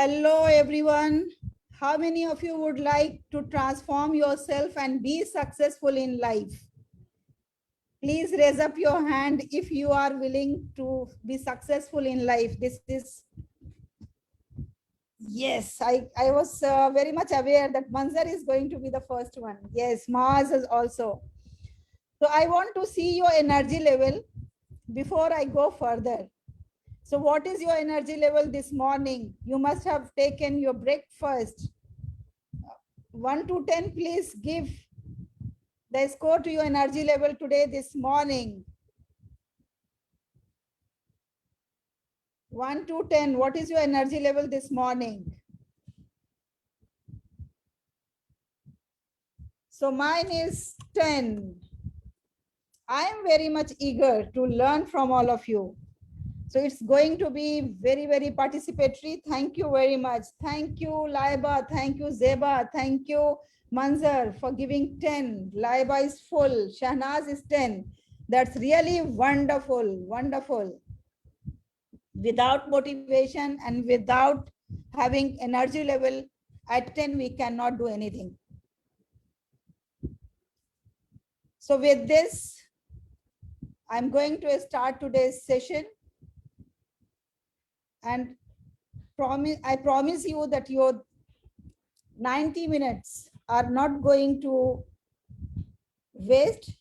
Hello everyone. How many of you would like to transform yourself and be successful in life? Please raise up your hand if you are willing to be successful in life. Yes, I was very much aware that Manzar is going to be the first one. Yes, Mars is also. So I want to see your energy level before I go further. So what is your energy level this morning? You must have taken your breakfast. 1 to 10, please give the score to your energy level today, this morning. 1 to 10, what is your energy level this morning? So mine is 10. I am very much eager to learn from all of you. So it's going to be very, very participatory. Thank you very much. Thank you, Laiba. Thank you, Zeba. Thank you, Manzar, for giving 10. Laiba is full. Shahnaz is 10. That's really wonderful, wonderful. Without motivation and without having energy level at 10, we cannot do anything. So with this, I'm going to start today's session. And I promise you that your 90 minutes are not going to waste,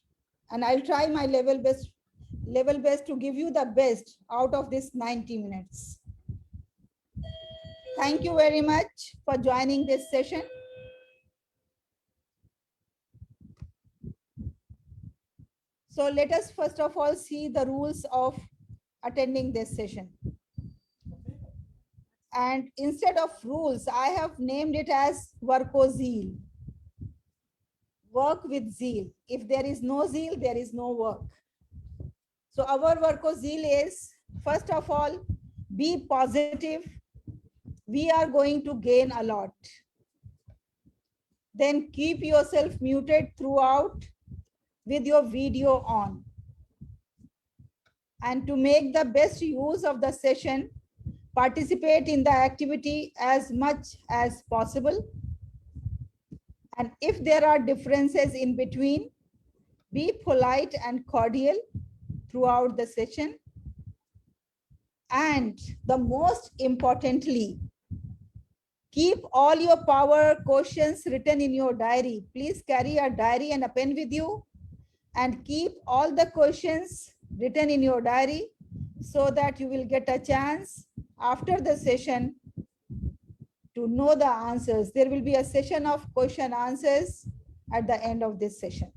and I'll try my level best to give you the best out of this 90 minutes. Thank you very much for joining this session. So let us first of all see the rules of attending this session. And instead of rules, I have named it as work-o-zeal. Work with zeal. If there is no zeal, there is no work. So our work-o-zeal is, first of all, be positive. We are going to gain a lot. Then keep yourself muted throughout with your video on. And to make the best use of the session, participate in the activity as much as possible. And if there are differences in between, be polite and cordial throughout the session. And the most importantly, keep all your power questions written in your diary. Please carry a diary and a pen with you and keep all the questions written in your diary so that you will get a chance after the session to know the answers. There will be a session of question answers at the end of this session.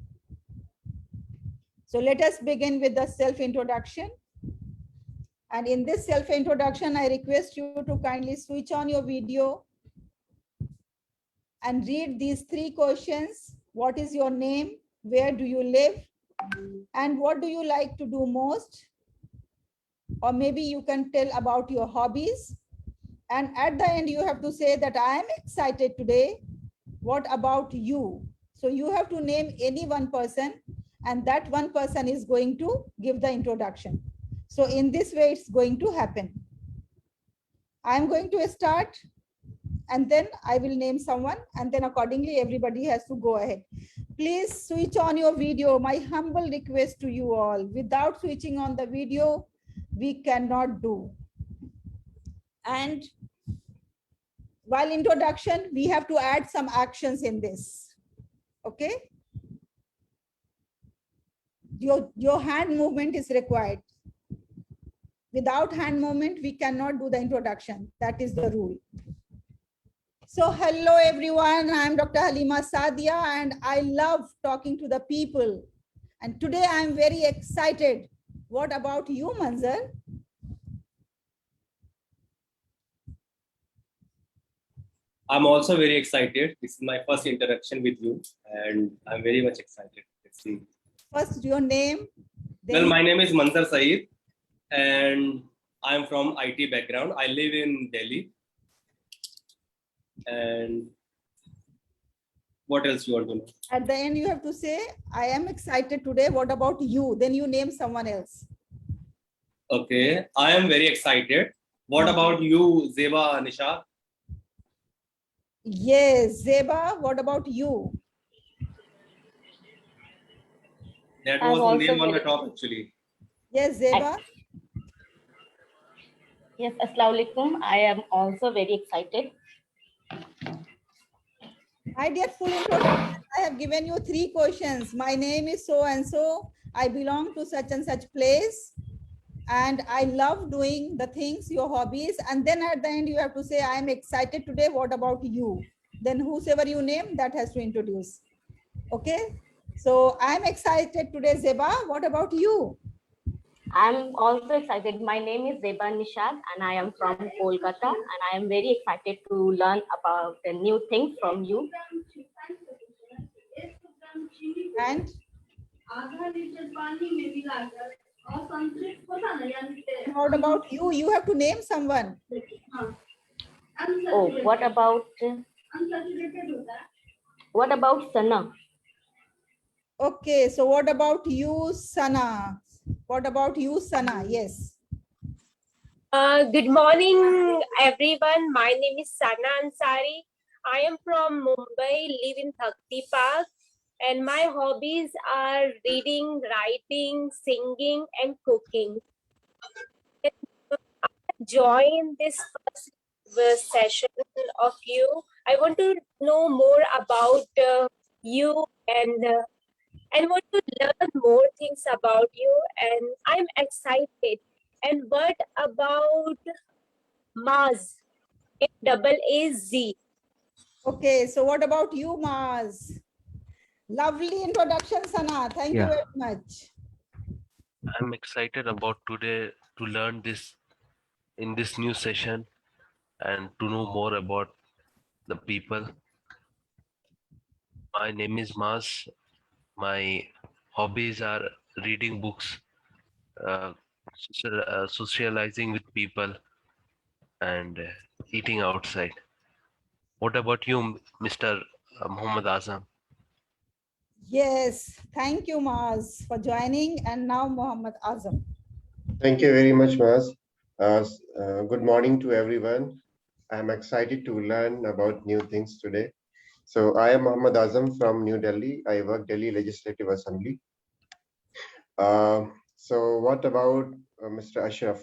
So let us begin with the self-introduction. And in this self-introduction, I request you to kindly switch on your video and read these 3 questions. What is your name? Where do you live? And what do you like to do most? Or maybe you can tell about your hobbies. And at the end, you have to say that I am excited today. What about you? So you have to name any one person, and that one person is going to give the introduction. So in this way, it's going to happen. I'm going to start, and then I will name someone, and then accordingly, everybody has to go ahead. Please switch on your video. My humble request to you all. Without switching on the video, we cannot do. And while introduction, we have to add some actions in this. Okay? Your hand movement is required. Without hand movement, we cannot do the introduction. That is the rule. So hello everyone, I'm Dr. Halima Sadia and I love talking to the people. And today I'm very excited. What about you, Manzar? I'm also very excited. This is my first interaction with you and I'm very much excited. Let's see. First, your name. Well, my name is Manzar Saeed and I'm from IT background. I live in Delhi. And what else you want to know? At the end, you have to say, I am excited today. What about you? Then you name someone else. Okay, I am very excited. What about you, Zeba, Nisha? Yes, Zeba, what about you? That I'm was the also name on the very, top actually. Yes, Zeba. yes, Assalamualaikum. I am also very excited. My dear, full introduction. I have given you 3 questions. My name is so and so. I belong to such and such place. And I love doing the things, your hobbies. And then at the end, you have to say, I am excited today. What about you? Then whosoever you name, that has to introduce. Okay. So I'm excited today, Zeba. What about you? I'm also excited. My name is Zeba Nishad and I am from Kolkata and I am very excited to learn about the new things from you. And what about you? You have to name someone. Oh, what about Sana? Okay, so what about you, Sana? What about you, Sana? Yes. Good morning, everyone. My name is Sana Ansari. I am from Mumbai, live in Bhakti Park, and my hobbies are reading, writing, singing, and cooking. Join this first session of you. I want to know more about you and want to learn more things about you, and I'm excited. And what about Maz? AAZ. Okay, so what about you, Maz? Lovely introduction, Sana. Thank you Yeah, very much. I'm excited about today to learn this in this new session and to know more about the people. My name is Mas. My hobbies are reading books, socializing with people, and eating outside. What about you, Mr. Muhammad Azam? Yes, thank you, Maz, for joining. And now Muhammad Azam. Thank you very much, Mas. Good morning to everyone. I'm excited to learn about new things today. So I am Muhammad Azam from New Delhi. I work Delhi Legislative Assembly. So what about Mr. Ashraf?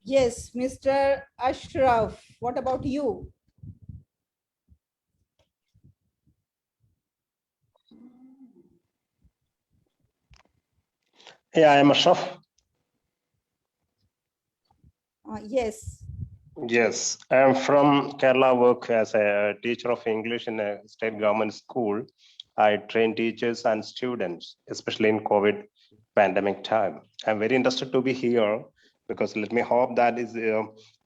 Yes, Mr. Ashraf, what about you? Yeah, I am Ashraf. Yes. Yes, I am from Kerala, work as a teacher of English in a state government school. I train teachers and students, especially in COVID pandemic time. I'm very interested to be here because let me hope that is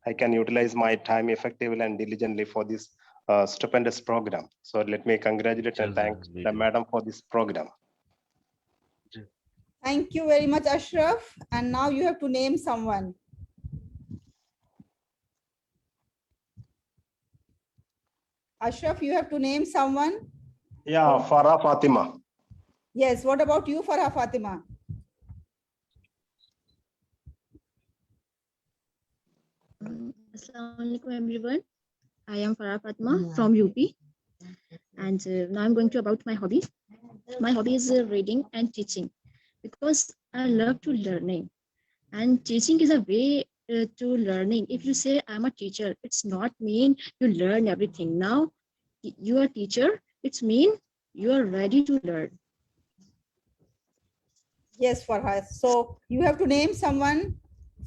I can utilize my time effectively and diligently for this stupendous program. So let me congratulate and thank the madam for this program. Thank you very much, Ashraf. And now you have to name someone. Ashraf, you have to name someone. Yeah, Farah Fatima. Yes, what about you, Farah Fatima? Assalamualaikum everyone. I am Farah Fatma from UP, and now I'm going to about my hobby. My hobby is reading and teaching because I love to learning, and teaching is a way to learning. If you say I'm a teacher, it's not mean you learn everything. Now you are a teacher, it's mean you are ready to learn. Yes, Farha. So you have to name someone.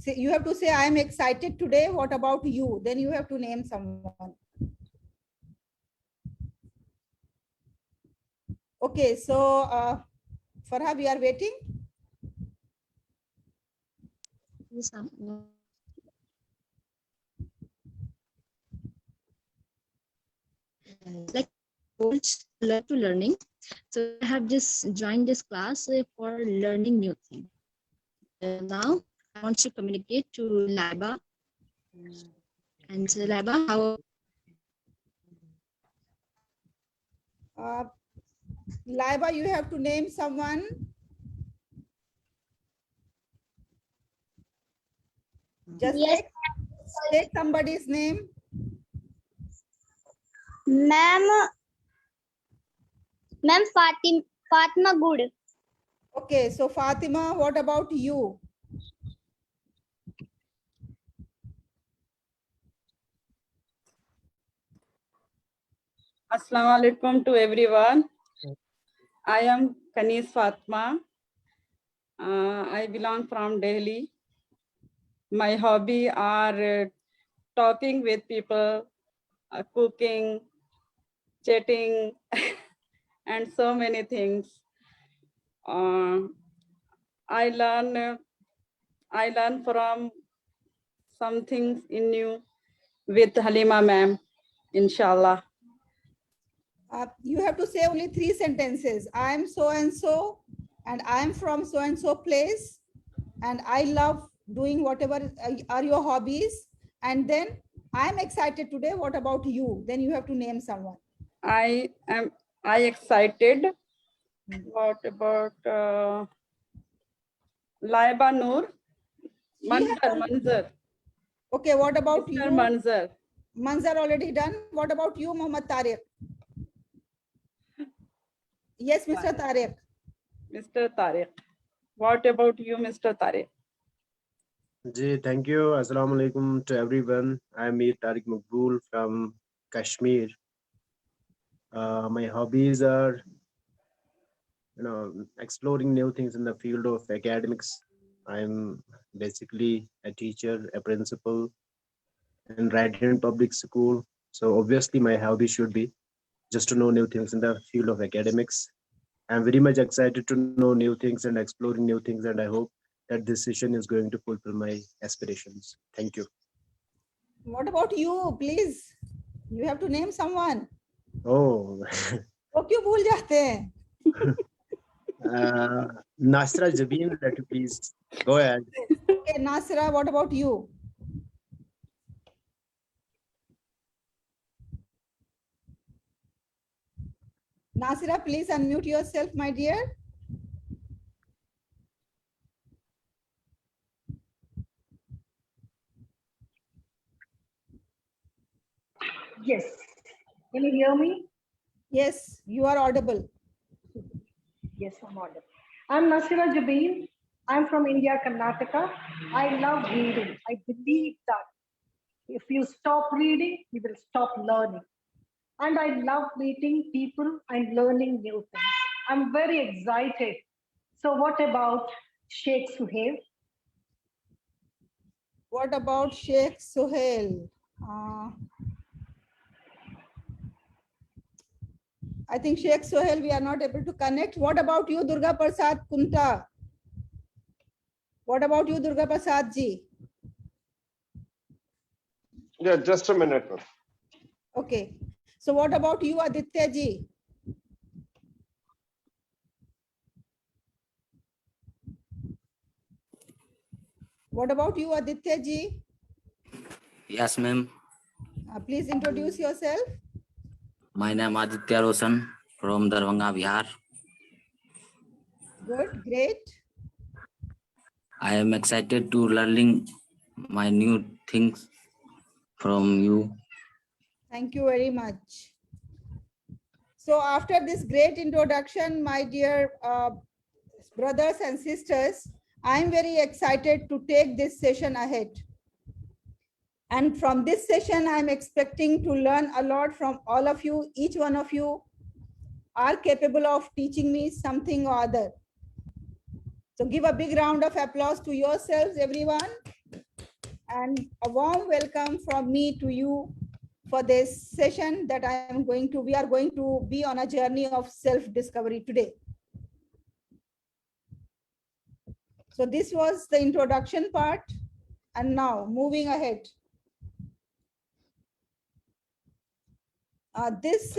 You have to say, I am excited today. What about you? Then you have to name someone. Okay, so Farha, we are waiting. Yes, like coach love to learning, so I have just joined this class for learning new things. Now I want to communicate to Laiba. And Laiba, how? Laiba, you have to name someone. Just Yes. take somebody's name. Ma'am, Fatma Good. Okay, so Fatima, what about you? Assalamu alaikum to everyone. I am Kanis Fatma. I belong from Delhi. My hobby are talking with people, cooking, chatting, and so many things. I learn from some things in new with Halima ma'am, inshallah. You have to say only 3 sentences. I am so and so, and I am from so and so place, and I love doing whatever are your hobbies. And then I am excited today. What about you? Then you have to name someone. I excited. What about Laiba Noor? Manzar. Okay, what about Mr. you? Manzar. Manzar already done. What about you, Muhammad Tariq? Yes, Mr. Tariq. Mr. Tariq. What about you, Mr. Tariq? Ji, thank you. Assalamu alaikum to everyone. I'm Mir Tariq Makbul from Kashmir. My hobbies are, exploring new things in the field of academics. I'm basically a teacher, a principal in Radiant Public School. So obviously my hobby should be just to know new things in the field of academics. I'm very much excited to know new things and exploring new things, and I hope that this session is going to fulfill my aspirations. Thank you. What about you, please? You have to name someone. Oh, वो क्यों भूल जाते हैं? Nasra Jabin, let you please go ahead. Okay, Nasra, what about you? Nasra, please unmute yourself, my dear. Yes. Can you hear me? Yes, you are audible. Yes, I'm audible. I'm Nasira Jabeen. I'm from India, Karnataka. I love reading. I believe that if you stop reading, you will stop learning. And I love meeting people and learning new things. I'm very excited. So what about Sheikh Suhail? What about Sheikh Suhail? I think Sheikh Suhail, we are not able to connect. What about you, Durga Prasad Kunta? What about you, Durga Prasad ji? Yeah, just a minute. Okay. So what about you, Aditya ji? What about you, Aditya ji? Yes, ma'am. Please introduce yourself. My name is Aditya Roshan from Darbhanga, Bihar. Good, great. I am excited to learning my new things from you. Thank you very much. So after this great introduction, my dear brothers and sisters, I'm very excited to take this session ahead. And from this session, I'm expecting to learn a lot from all of you. Each one of you are capable of teaching me something or other. So give a big round of applause to yourselves, everyone. And a warm welcome from me to you for this session that we are going to be on a journey of self-discovery today. So this was the introduction part. And now moving ahead. This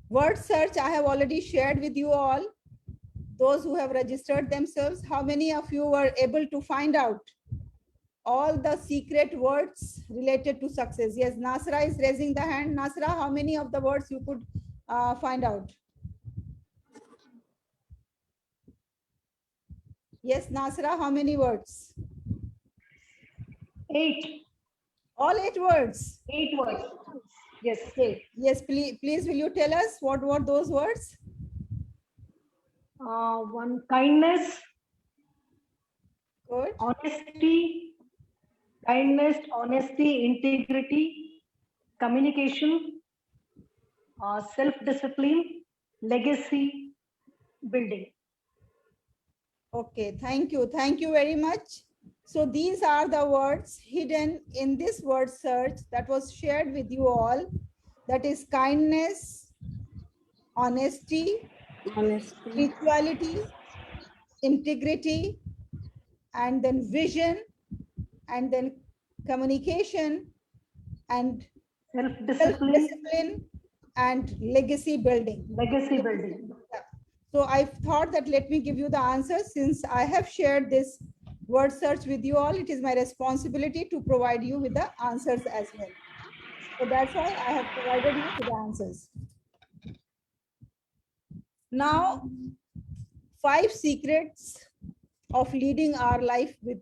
word search I have already shared with you all. Those who have registered themselves, how many of you were able to find out all the secret words related to success? Yes, Nasra is raising the hand. Nasra, how many of the words you could find out? Yes, Nasra, how many words? 8. All 8 words? 8 words. Yes. Okay. Yes, please will you tell us what were those words? One, kindness, Good. honesty, kindness, honesty, integrity, communication, self-discipline, legacy, building. Okay, thank you. Thank you very much. So these are the words hidden in this word search that was shared with you all. That is kindness, honesty, spirituality, integrity, and then vision, and then communication, and self-discipline, and legacy building. Legacy building. Yeah. So I thought that let me give you the answers. Since I have shared this word search with you all, it is my responsibility to provide you with the answers as well. So that's why I have provided you with the answers. Now, 5 secrets of leading our life with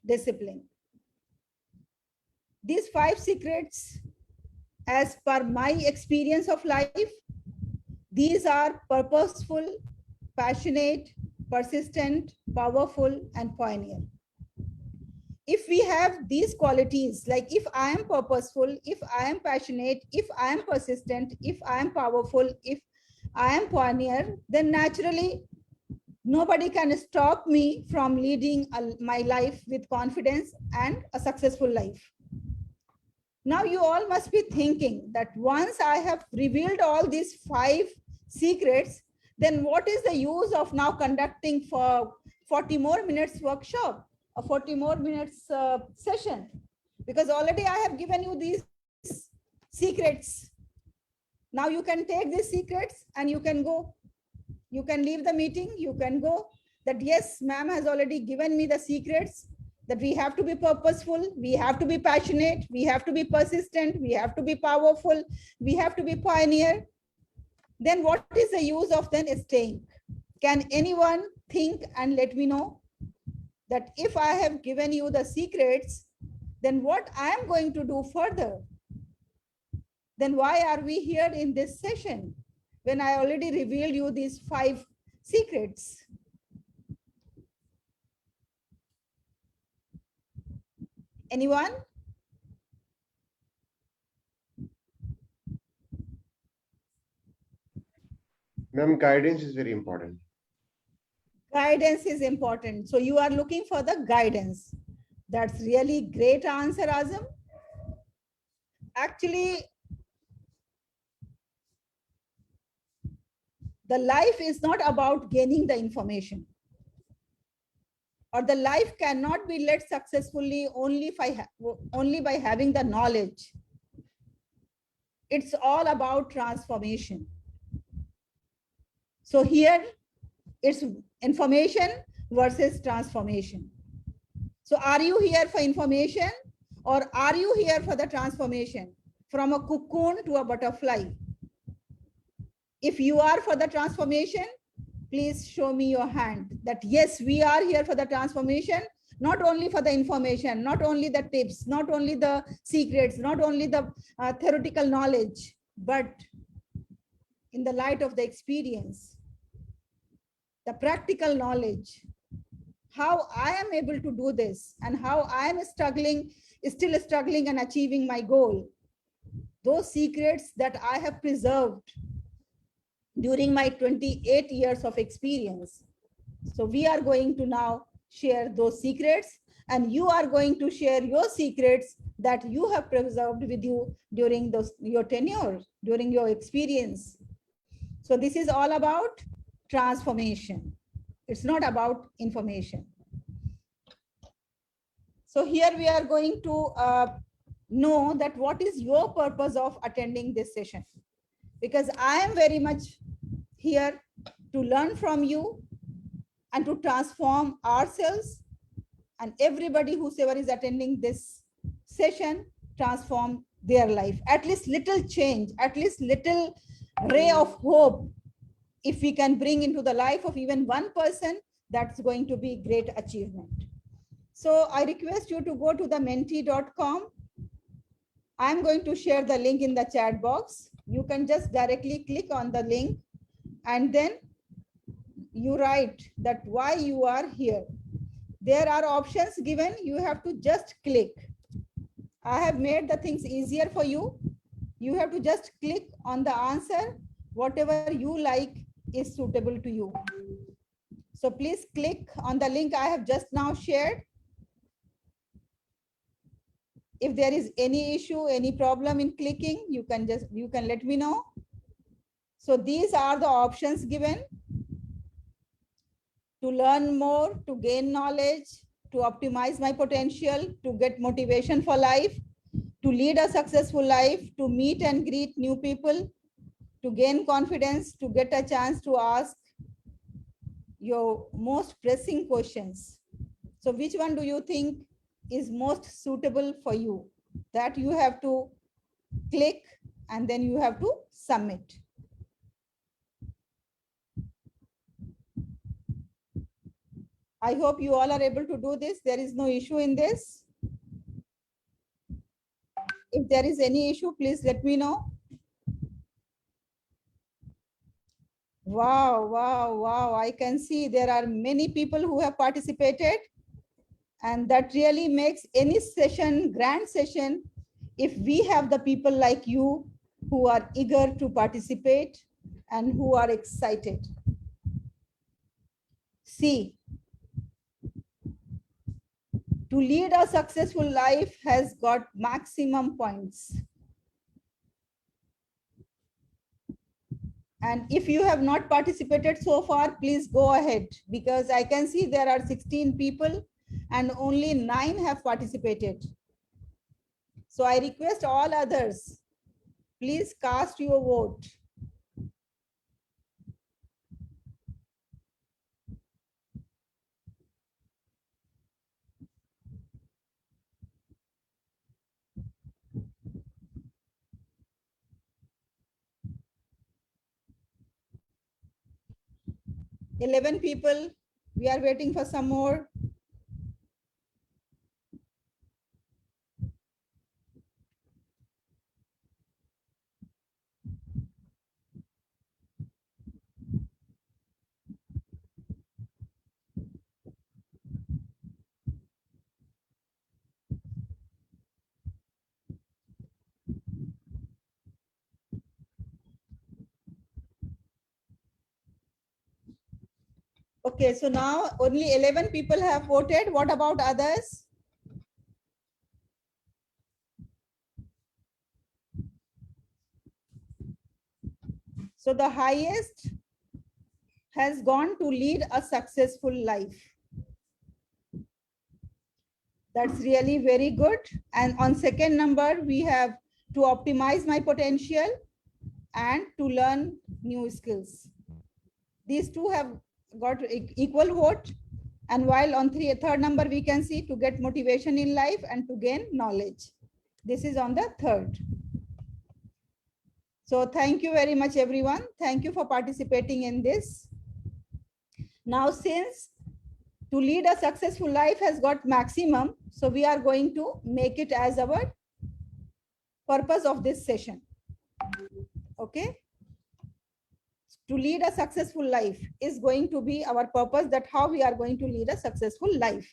discipline. These 5 secrets, as per my experience of life, these are purposeful, passionate, persistent, powerful, and pioneer. If we have these qualities, like if I am purposeful, if I am passionate, if I am persistent, if I am powerful, if I am pioneer, then naturally nobody can stop me from leading my life with confidence and a successful life. Now you all must be thinking that once I have revealed all these 5 secrets, then what is the use of now conducting for 40 more minutes workshop, a 40 more minutes session? Because already I have given you these secrets. Now you can take these secrets and you can go. You can leave the meeting, you can go. That yes, ma'am has already given me the secrets, that we have to be purposeful, we have to be passionate, we have to be persistent, we have to be powerful, we have to be pioneer. Then what is the use of then staying? Can anyone think and let me know that if I have given you the secrets, then what I am going to do further? Then why are we here in this session when I already revealed you these 5 secrets? Anyone? Ma'am, guidance is very important. Guidance is important. So you are looking for the guidance. That's really great answer, Azam. Actually, the life is not about gaining the information, or the life cannot be led successfully only by having the knowledge. It's all about transformation. So here it's information versus transformation. So are you here for information, or are you here for the transformation from a cocoon to a butterfly? If you are for the transformation, please show me your hand that yes, we are here for the transformation, not only for the information, not only the tips, not only the secrets, not only the theoretical knowledge, but in the light of the experience, the practical knowledge, how I am able to do this and how I am still struggling and achieving my goal. Those secrets that I have preserved during my 28 years of experience. So we are going to now share those secrets, and you are going to share your secrets that you have preserved with you during your tenure, during your experience. So this is all about transformation. It's not about information. So here we are going to know that what is your purpose of attending this session, because I am very much here to learn from you and to transform ourselves, and everybody whosoever is attending this session transform their life. At least little change, at least little ray of hope, if we can bring into the life of even one person, that's going to be great achievement. So I request you to go to the menti.com I'm going to share the link in the chat box. You can just directly click on the link and then you write that why you are here. There are options given. You have to just click. I have made the things easier for you. You have to just click on the answer. Whatever you like is suitable to you. So please click on the link I have just now shared. If there is any issue, any problem in clicking, you can let me know. So these are the options given: to learn more, to gain knowledge, to optimize my potential, to get motivation for life, to lead a successful life, to meet and greet new people, to gain confidence, to get a chance to ask your most pressing questions. So which one do you think is most suitable for you? That you have to click and then you have to submit. I hope you all are able to do this. There is no issue in this. If there is any issue, please let me know. Wow, wow, wow. I can see there are many people who have participated, and that really makes any session, grand session, if we have the people like you who are eager to participate and who are excited. See, to lead a successful life has got maximum points. And if you have not participated so far, please go ahead, because I can see there are 16 people and only 9 have participated. So I request all others, please cast your vote. $11 people. We are waiting for some more. Okay, so now only 11 people have voted. What about others? So the highest has gone to lead a successful life. That's really very good. And on second number, we have to optimize my potential and to learn new skills. These two have got equal vote. And while on third number, we can see to get motivation in life and to gain knowledge. This is on the third. So thank you very much, everyone. Thank you for participating in this. Now, since to lead a successful life has got maximum, so we are going to make it as our purpose of this session. Okay. To lead a successful life is going to be our purpose, that how we are going to lead a successful life.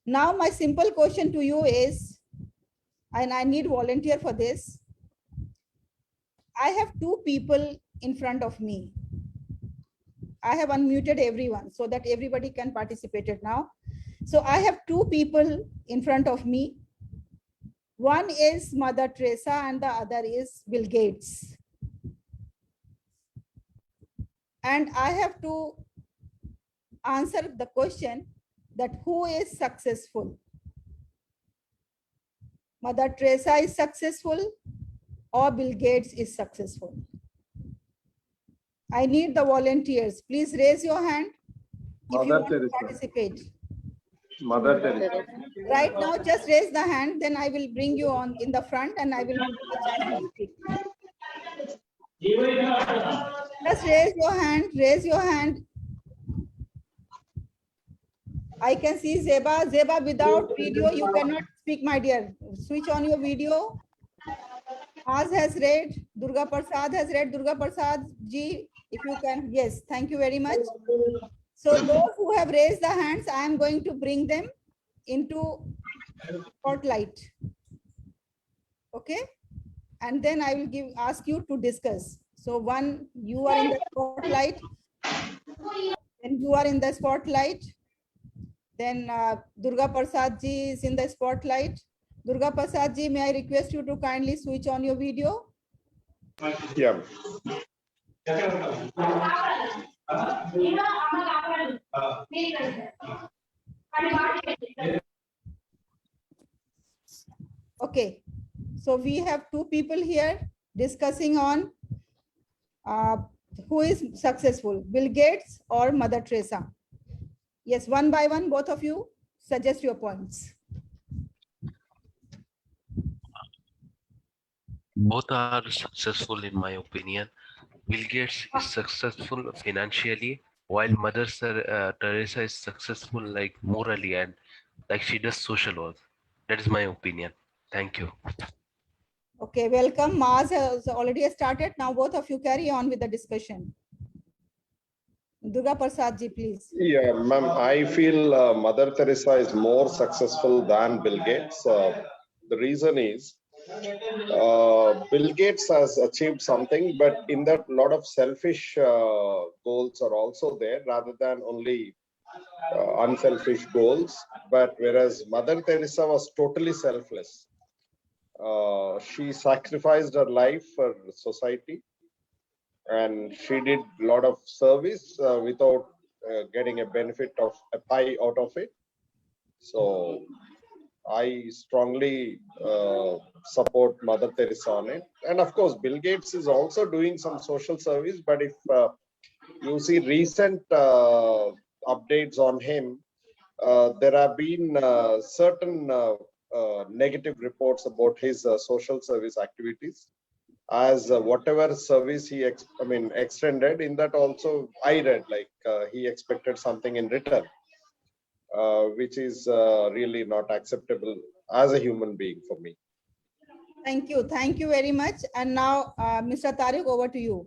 Now, my simple question to you is, and I need volunteer for this. I have 2 people in front of me. I have unmuted everyone so that everybody can participate now. So I have 2 people in front of me. One is Mother Teresa and the other is Bill Gates. And I have to answer the question that who is successful? Mother Teresa is successful or Bill Gates is successful? I need the volunteers. Please raise your hand if you want to participate. Mother Teresa. Right now, just raise the hand, then I will bring you on in the front and I will give you a chance to speak. Just raise your hand, raise your hand. I can see Zeba. Zeba, without video, you cannot speak, my dear. Switch on your video. Az has read. Durga Prasad has read. Durga Prasad ji, if you can. Yes, thank you very much. So those who have raised the hands, I am going to bring them into spotlight. Okay, and then I will ask you to discuss. So one, you are in the spotlight, then you are in the spotlight, then Durga Prasad ji is in the spotlight. Durga Prasad ji, may I request you to kindly switch on your video? Yeah. Okay, so we have two people here discussing on who is successful, Bill Gates or Mother Teresa. Yes, one by one, both of you suggest your points. Both are successful in my opinion. Bill Gates is successful financially, while Mother Teresa is successful like morally and like she does social work. That is my opinion. Thank you. Okay, welcome. Maz has already started. Now both of you carry on with the discussion. Durga Prasad ji, please. Yeah, ma'am, I feel Mother Teresa is more successful than Bill Gates. The reason is Bill Gates has achieved something, but in that lot of selfish goals are also there rather than only unselfish goals. But whereas Mother Teresa was totally selfless. She sacrificed her life for society, and she did a lot of service without getting a benefit of a pie out of it. So I strongly support Mother Teresa on it. And of course, Bill Gates is also doing some social service, but if you see recent updates on him, there have been certain negative reports about his social service activities. As whatever service he extended, in that also I read like he expected something in return, which is really not acceptable as a human being for me. Thank you very much. And now Mr. Tariq, over to you.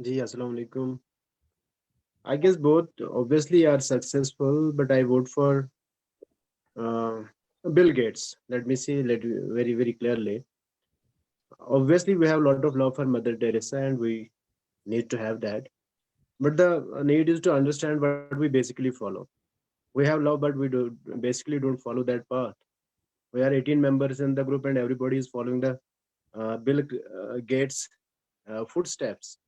Ji, Assalamu alaikum. I guess both obviously are successful, but I vote for Bill Gates. Let me see very, very clearly. Obviously, we have a lot of love for Mother Teresa, and we need to have that. But the need is to understand what we basically follow. We have love, but we basically don't follow that path. We are 18 members in the group, and everybody is following the Bill Gates footsteps.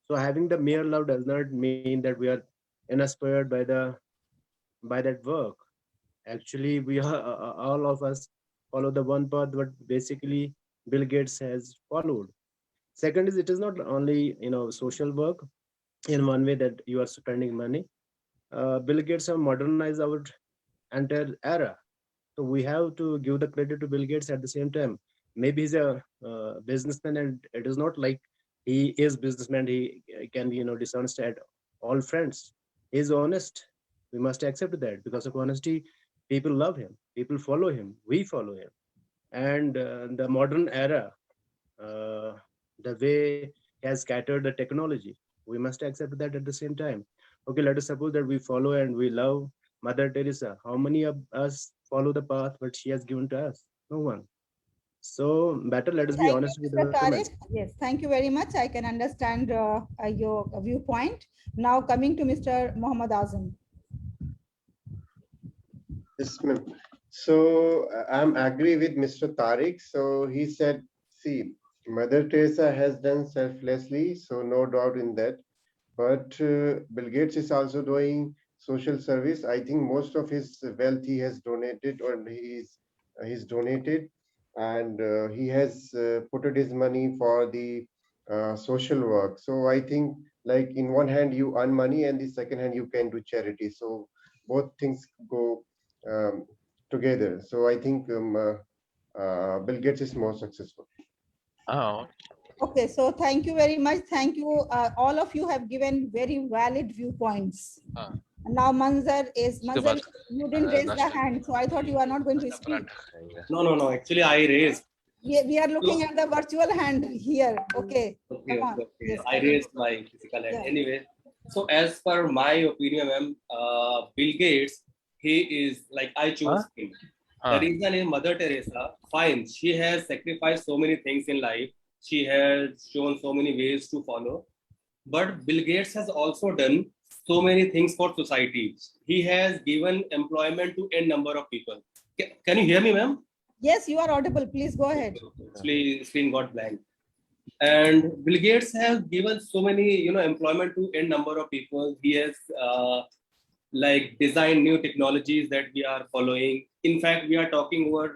So having the mere love does not mean that we are inspired by that work. Actually, we are all of us follow the one path, but basically Bill Gates has followed. Second is, it is not only social work in one way that you are spending money. Bill Gates have modernized our entire era. So we have to give the credit to Bill Gates at the same time. Maybe he's a businessman, and it is not like he is businessman. He can be dishonest at all fronts. He is honest. We must accept that. Because of honesty, people love him. People follow him. We follow him. And the modern era, the way he has scattered the technology, we must accept that at the same time. Okay, let us suppose that we follow and we love Mother Teresa. How many of us follow the path what she has given to us? No one. So better let us be honest with ourselves. Yes, thank you very much. I can understand your viewpoint. Now coming to Mr. Muhammad Azam. Yes, ma'am. So I'm agree with Mr. Tariq. So he said, see, Mother Teresa has done selflessly, so no doubt in that. But Bill Gates is also doing social service. I think most of his wealth he has donated, or he's donated, and he has put his money for the social work. So I think, like, in one hand you earn money, and the second hand you can do charity. So both things go together. So I think Bill Gates is more successful. Oh. Okay, so thank you very much. Thank you. All of you have given very valid viewpoints. Now Manzar is, उसके Manzar, बाद you didn't raise the नाश्ता hand, so I thought you are not going to नाश्ता speak. Paratha खाएंगे. No. Actually, I raised. We are looking at the virtual hand here. Okay, come on. Okay. Yes, I raised my physical hand. Yeah. Anyway, so as per my opinion, ma'am, Bill Gates, he is like I choose him. The reason is Mother Teresa. Fine, she has sacrificed so many things in life. She has shown so many ways to follow. But Bill Gates has also done so many things for society. He has given employment to n number of people. Can you hear me, ma'am? Yes, you are audible. Please go ahead. Actually, screen got blank. And Bill Gates has given so many, employment to n number of people. He has like designed new technologies that we are following. In fact, we are talking about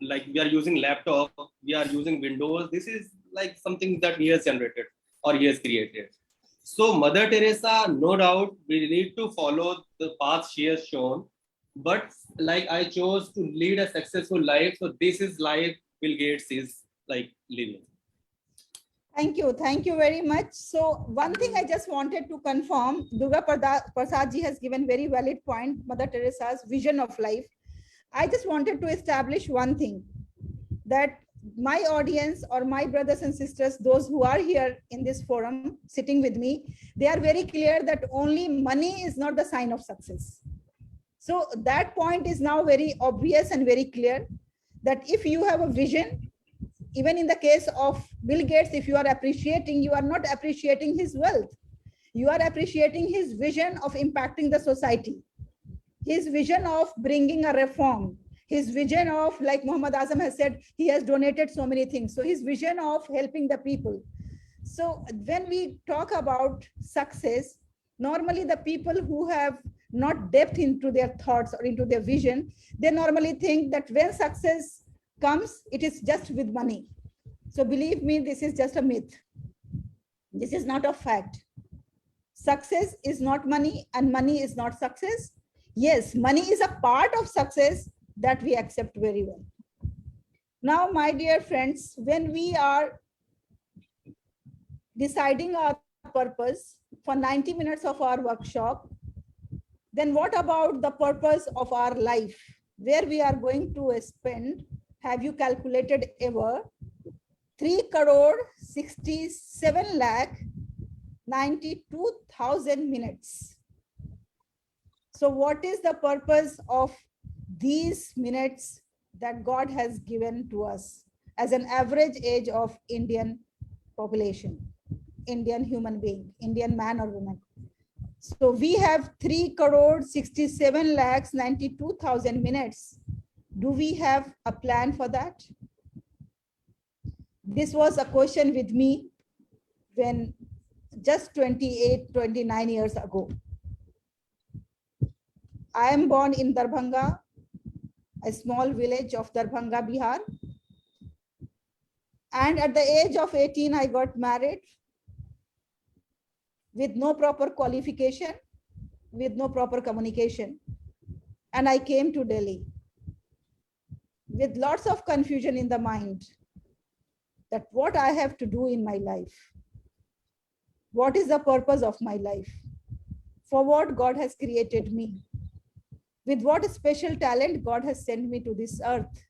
like we are using laptop, we are using Windows. This is like something that he has generated or he has created. So Mother Teresa, no doubt, we need to follow the path she has shown. But like I chose to lead a successful life, so this is life Bill Gates is like living. Thank you very much. So one thing I just wanted to confirm, Durga Prasad ji has given very valid point, Mother Teresa's vision of life. I just wanted to establish one thing, that my audience or my brothers and sisters, those who are here in this forum sitting with me, they are very clear that only money is not the sign of success. So that point is now very obvious and very clear, that if you have a vision, even in the case of Bill Gates, if you are appreciating, you are not appreciating his wealth. You are appreciating his vision of impacting the society, his vision of bringing a reform, his vision of, like Muhammad Azam has said, he has donated so many things. So his vision of helping the people. So when we talk about success, normally the people who have not depth into their thoughts or into their vision, they normally think that when success comes, it is just with money. So believe me, this is just a myth. This is not a fact. Success is not money and money is not success. Yes, money is a part of success that we accept very well. Now, my dear friends, when we are deciding our purpose for 90 minutes of our workshop, then what about the purpose of our life? Where we are going to spend, have you calculated ever? 3,67,92,000 minutes. So what is the purpose of these minutes that God has given to us as an average age of Indian population, Indian human being, Indian man or woman? So we have 3,67,92,000 minutes. Do we have a plan for that? This was a question with me when just 28, 29 years ago. I am born in Darbhanga, a small village of Darbhanga, Bihar. And at the age of 18, I got married with no proper qualification, with no proper communication. And I came to Delhi with lots of confusion in the mind, that what I have to do in my life. What is the purpose of my life? For what God has created me? With what special talent God has sent me to this earth?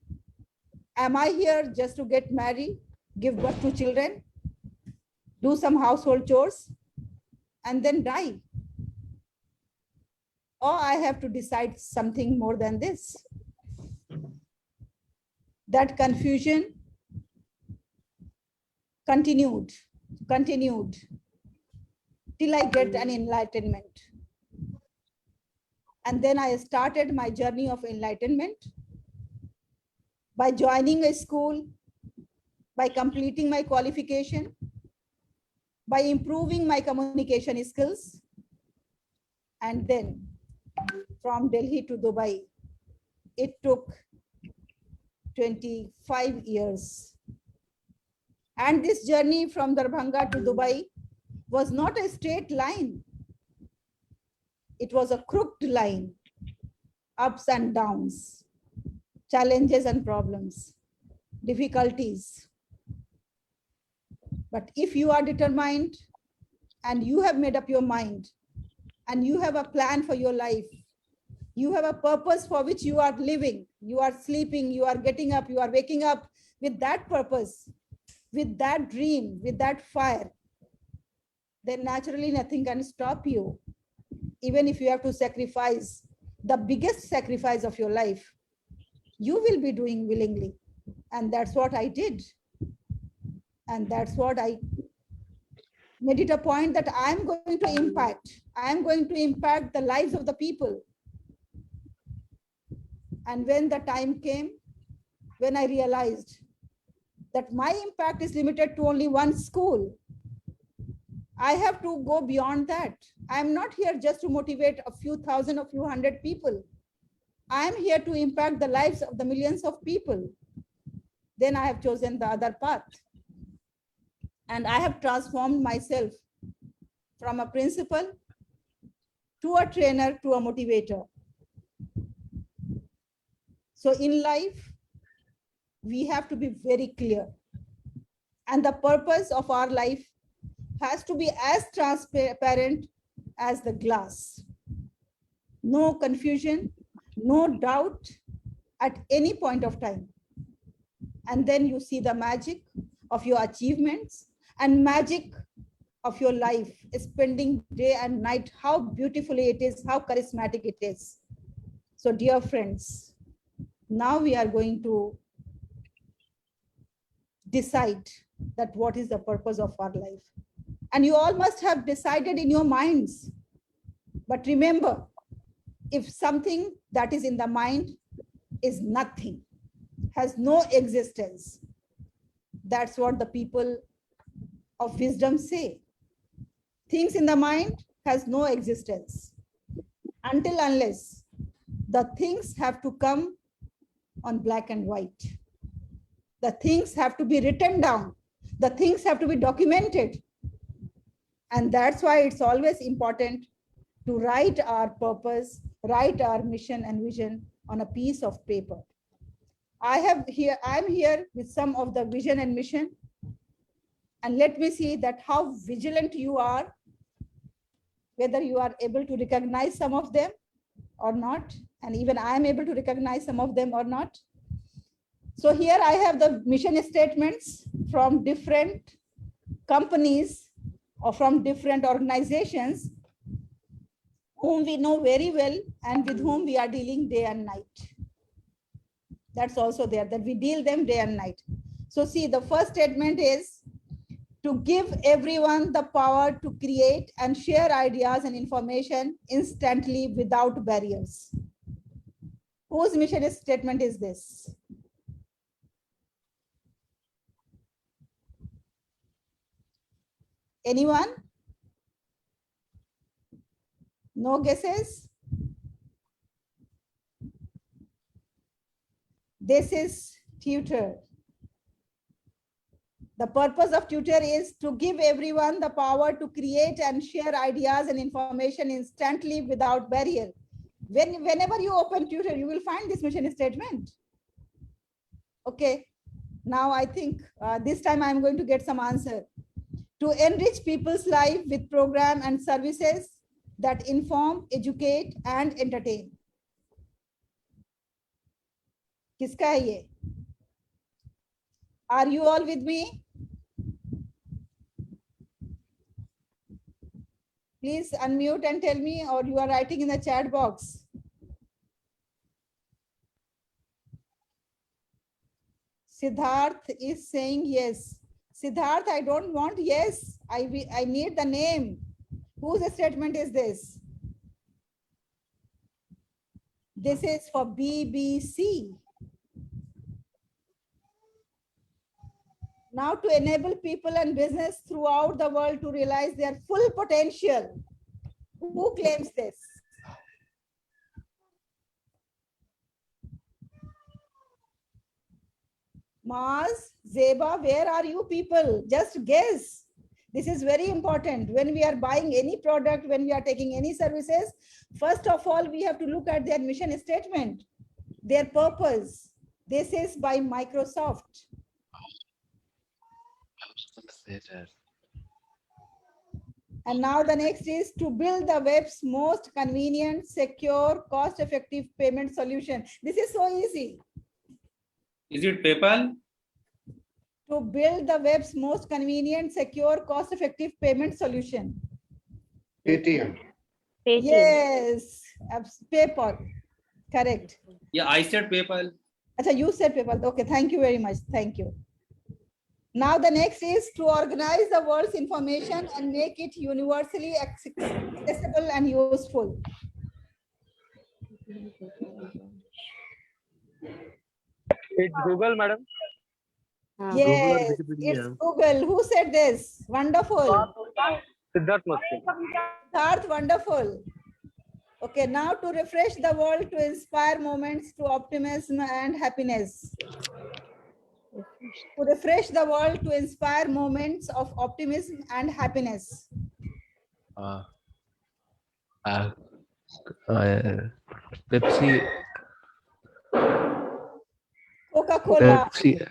Am I here just to get married, give birth to children, do some household chores, and then die? Or I have to decide something more than this? That confusion continued till I get an enlightenment. And then I started my journey of enlightenment by joining a school, by completing my qualification, by improving my communication skills. And then from Delhi to Dubai, it took 25 years. And this journey from Darbhanga to Dubai was not a straight line. It was a crooked line, ups and downs, challenges and problems, difficulties. But if you are determined and you have made up your mind and you have a plan for your life. You have a purpose for which you are living. You are sleeping, you are getting up, you are waking up with that purpose, with that dream, with that fire. Then naturally nothing can stop you. Even if you have to sacrifice the biggest sacrifice of your life, you will be doing willingly. And that's what I did. And that's what I made it a point that I'm going to impact. I'm going to impact the lives of the people. And when the time came, when I realized that my impact is limited to only one school, I have to go beyond that. I'm not here just to motivate a few thousand or few hundred people. I'm here to impact the lives of the millions of people. Then I have chosen the other path. And I have transformed myself from a principal to a trainer to a motivator. So in life, we have to be very clear. And the purpose of our life has to be as transparent as the glass. No confusion, no doubt at any point of time. And then you see the magic of your achievements and magic of your life, spending day and night, how beautifully it is, how charismatic it is. So dear friends, now we are going to decide that what is the purpose of our life. And you all must have decided in your minds. But remember, if something that is in the mind is nothing, has no existence, that's what the people of wisdom say. Things in the mind has no existence until unless the things have to come on black and white. The things have to be written down. The things have to be documented. And that's why it's always important to write our purpose, write our mission and vision on a piece of paper. I'm here with some of the vision and mission. And let me see that how vigilant you are, whether you are able to recognize some of them or not. And even I am able to recognize some of them or not. So here I have the mission statements from different companies or from different organizations whom we know very well and with whom we are dealing day and night. That's also there, that we deal them day and night. So see, the first statement is to give everyone the power to create and share ideas and information instantly without barriers. Whose mission statement is this? Anyone? No guesses? This is Tutor. The purpose of Tutor is to give everyone the power to create and share ideas and information instantly without barrier. Whenever you open Tutor, you will find this mission statement. Okay, now I think this time I'm going to get some answer. To enrich people's life with program and services that inform, educate, and entertain. Kiska hai ye? Are you all with me? Please unmute and tell me, or you are writing in the chat box. Siddharth is saying yes. Siddharth, I don't want yes. I need the name. Whose statement is this? This is for BBC. Now to enable people and business throughout the world to realize their full potential. Who claims this? Maz, Zeba, where are you people? Just guess. This is very important. When we are buying any product, when we are taking any services, first of all, we have to look at their mission statement, their purpose. This is by Microsoft. And now the next is to build the web's most convenient, secure, cost-effective payment solution. This is so easy. Is it PayPal? To build the web's most convenient, secure, cost-effective payment solution. Paytm. Yes, PayPal. Correct. Yeah, I said PayPal. Achha, you said PayPal. Okay, thank you very much. Thank you. Now the next is to organize the world's information and make it universally accessible and useful. It's Google, madam. Yes, it's Google. Who said this? Wonderful. Siddharth Masti. Siddharth, wonderful. Okay, now to refresh the world, to inspire moments to optimism and happiness. To refresh the world, to inspire moments of optimism and happiness. Pepsi. Coca-Cola. Pepsi.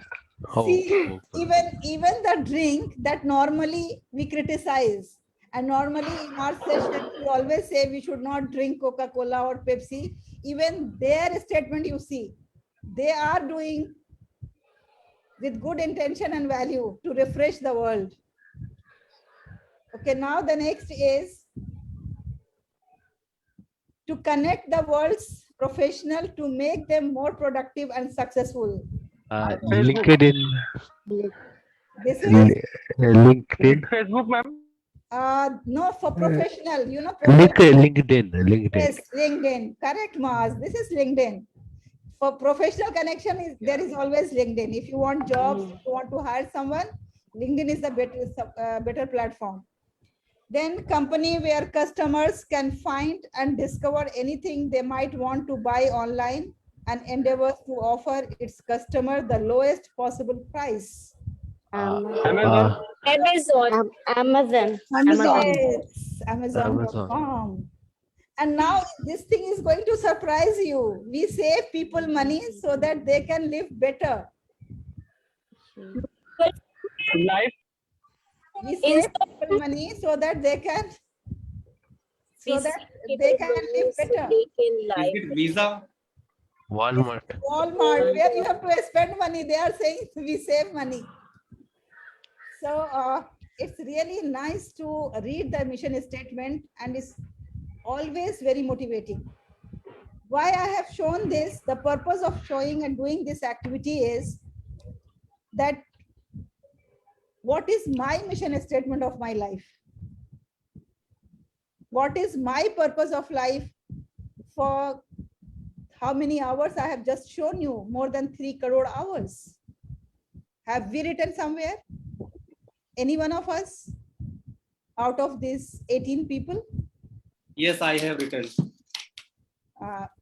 Oh, See, even the drink that normally we criticize, and normally in our session we always say we should not drink Coca-Cola or Pepsi. Even their statement, you see, they are doing with good intention and value to refresh the world. Okay, now the next is to connect the world's professional to make them more productive and successful. LinkedIn. This is LinkedIn. Facebook, ma'am. No, for professional, you know. LinkedIn. Yes, LinkedIn. Correct, Maz. This is LinkedIn. For professional connection, there is always LinkedIn. If you want jobs, if you want to hire someone, LinkedIn is the better platform. Then company where customers can find and discover anything they might want to buy online and endeavors to offer its customer the lowest possible price. Amazon. Amazon. Yes, Amazon.com. And now this thing is going to surprise you. We save people money so that they can live better. Life. We save people money so that they can live better. Is it Visa? Walmart. Walmart, where you have to spend money, they are saying we save money. So it's really nice to read the mission statement, and it's always very motivating. Why I have shown this, the purpose of showing and doing this activity is that what is my mission statement of my life? What is my purpose of life? For how many hours I have just shown you? More than 3 crore hours. Have we written somewhere? Any one of us out of these 18 people? Yes, I have written.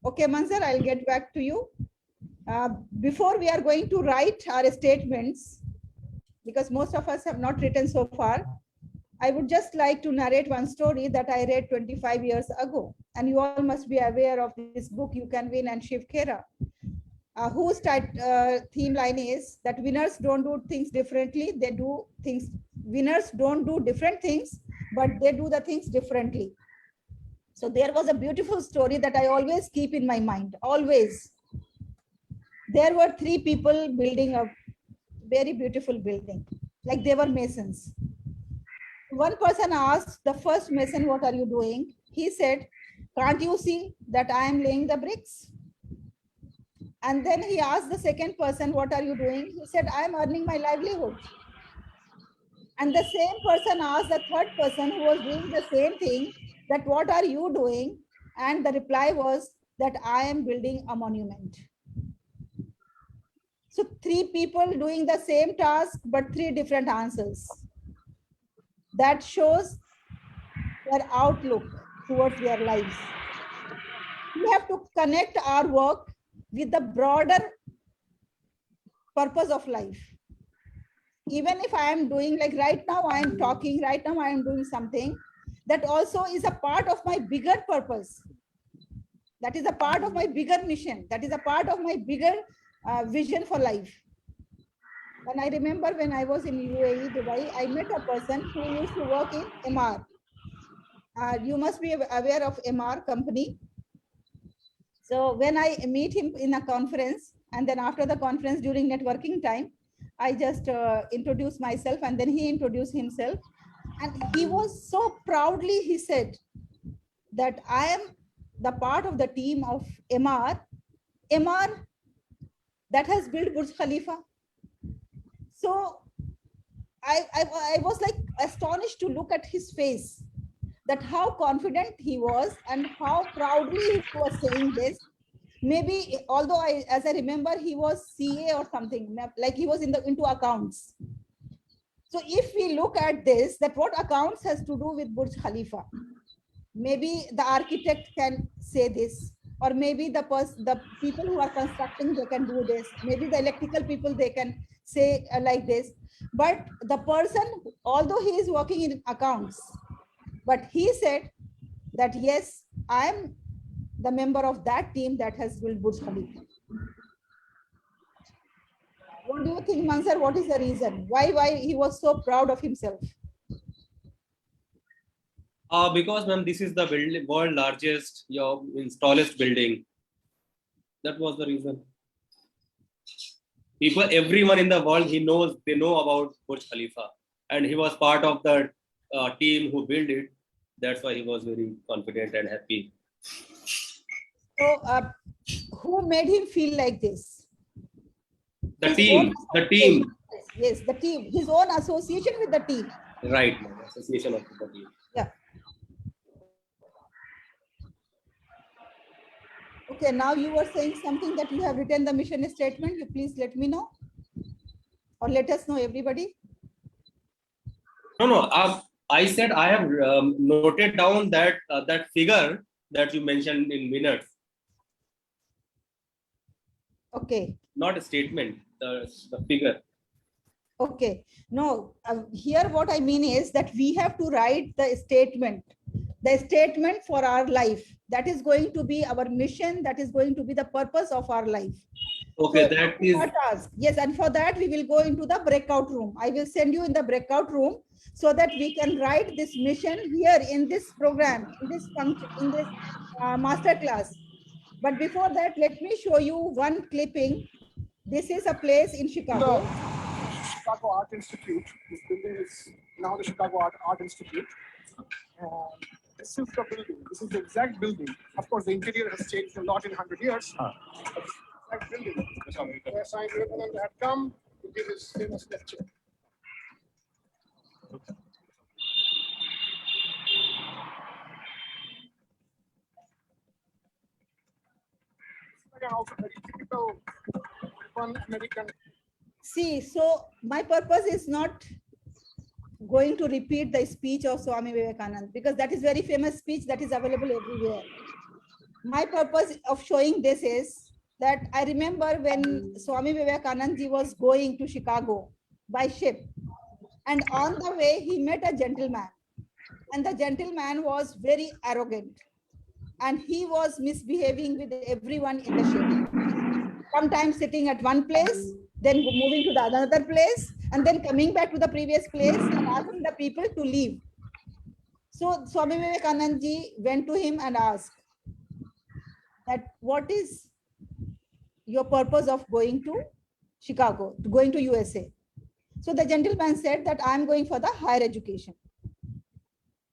Okay, Manzar, I'll get back to you. Before we are going to write our statements, because most of us have not written so far, I would just like to narrate one story that I read 25 years ago. And you all must be aware of this book, You Can Win, and Shiv Khera, whose theme line is that winners don't do things differently. They do things, winners don't do different things, but they do the things differently. So there was a beautiful story that I always keep in my mind, always. There were 3 people building a very beautiful building, like they were masons. One person asked the first mason, what are you doing? He said, can't you see that I am laying the bricks? And then he asked the second person, what are you doing? He said, I am earning my livelihood. And the same person asked the third person who was doing the same thing, that what are you doing? And the reply was that I am building a monument. So 3 people doing the same task, but 3 different answers. That shows their outlook towards their lives. We have to connect our work with the broader purpose of life. Even if I am doing, like right now I am talking, right now I am doing something, that also is a part of my bigger purpose. That is a part of my bigger mission. That is a part of my bigger vision for life. And I remember when I was in UAE, Dubai, I met a person who used to work in MR. You must be aware of MR company. So when I meet him in a conference, and then after the conference during networking time, I just introduced myself, and then he introduced himself. And he was so proudly, he said that I am the part of the team of MR that has built Burj Khalifa. So I was like astonished to look at his face, that how confident he was and how proudly he was saying this. Maybe, although as I remember, he was CA or something, like he was into accounts. So if we look at this, that what accounts has to do with Burj Khalifa, maybe the architect can say this, or maybe the people who are constructing, they can do this. Maybe the electrical people, they can say like this. But the person, although he is working in accounts, but he said that, yes, I am the member of that team that has built Burj Khalifa. What do you think, Mansur? What is the reason? Why he was so proud of himself? Because, ma'am, this is the world largest, tallest building. That was the reason. Everyone in the world, they know about Burj Khalifa, and he was part of the team who built it. That's why he was very confident and happy. So, who made him feel like this? The team. Yes, the team. His own association with the team. Right, association of the team. Yeah. Okay, now you were saying something that you have written the mission statement. You please let me know, or let us know, everybody. No. I said I have noted down that that figure that you mentioned in minutes. Okay. Not a statement, the figure. Okay. No, here what I mean is that we have to write the statement for our life. That is going to be our mission. That is going to be the purpose of our life. Okay, so that is. Task. Yes, and for that we will go into the breakout room. I will send you in the breakout room so that we can write this mission here in this program, in this function, in this master class. But before that, let me show you one clipping. This is a place in Chicago. The Chicago Art Institute. This building is now the Chicago Art Institute. This is the building. This is the exact building. Of course, the interior has changed a lot in 100 years. But this is the exact building where Swami Vivekananda had come to give his famous lecture. Again, also very typical one American. See, so my purpose is not going to repeat the speech of Swami Vivekananda, because that is very famous speech that is available everywhere. My purpose of showing this is that I remember when Swami Vivekananda ji was going to Chicago by ship, and on the way he met a gentleman, and the gentleman was very arrogant, and he was misbehaving with everyone in the ship. Sometimes sitting at one place, then moving to the another place, and then coming back to the previous place and asking the people to leave. So Swami Vivekananda ji went to him and asked that, what is your purpose of going to Chicago, going to USA? So the gentleman said that I'm going for the higher education.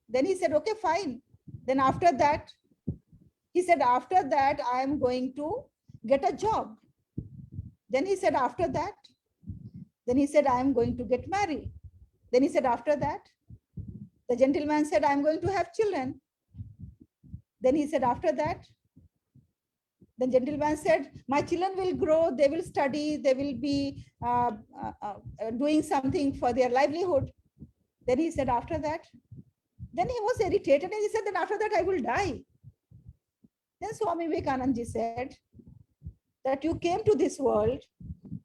Then he said, okay, fine. Then after that, he said, after that, I am going to get a job. Then he said, after that, then he said, I am going to get married. Then he said, after that, the gentleman said, I'm going to have children. Then he said, after that, the gentleman said, my children will grow, they will study, they will be doing something for their livelihood. Then he said, after that, then he was irritated and he said, then after that, I will die. Then Swami Vivekananda ji said that you came to this world,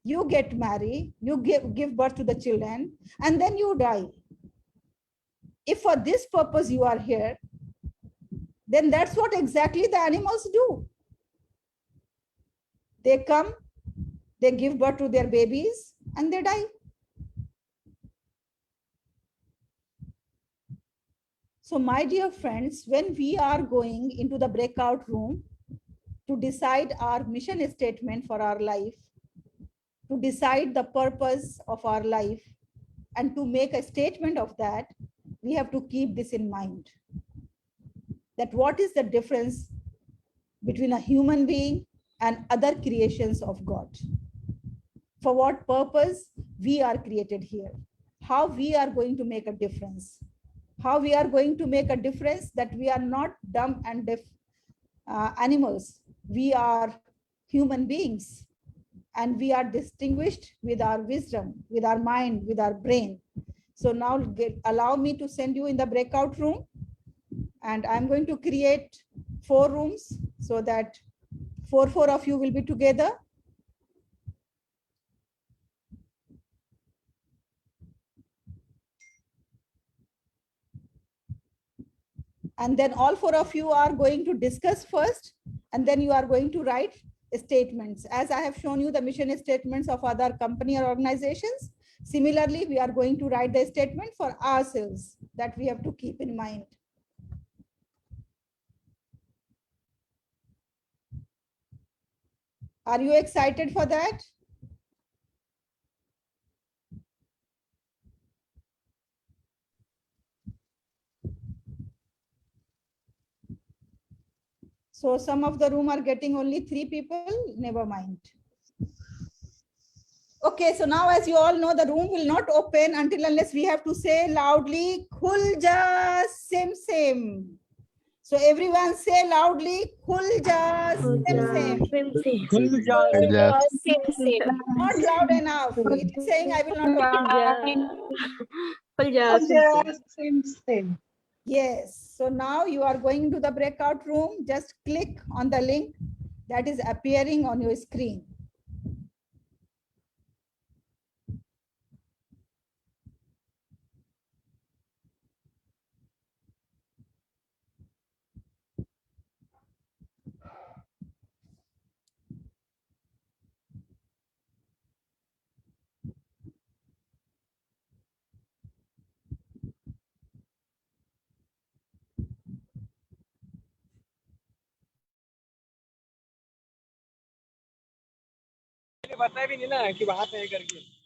you get married, you give birth to the children, and then you die. If for this purpose you are here, then that's what exactly the animals do. They come, they give birth to their babies, and they die. So my dear friends, when we are going into the breakout room to decide our mission statement for our life, to decide the purpose of our life, and to make a statement of that, we have to keep this in mind. That what is the difference between a human being and other creations of God? For what purpose we are created here? How we are going to make a difference? How we are going to make a difference that we are not dumb and deaf animals. We are human beings, and we are distinguished with our wisdom, with our mind, with our brain. So now allow me to send you in the breakout room, and I'm going to create 4 rooms so that four of you will be together. And then all 4 of you are going to discuss first, and then you are going to write statements. As I have shown you the mission statements of other company or organizations, similarly, we are going to write the statement for ourselves that we have to keep in mind. Are you excited for that? So some of the room are getting only 3 people, never mind. Okay, so now as you all know, the room will not open until unless we have to say loudly, Khul ja sim sim. So everyone say loudly, Khul ja sim sim. Not loud enough. It is saying I will not open. Yes. So now you are going to the breakout room. Just click on the link that is appearing on your screen. बताया भी नहीं ना कि बात नहीं करके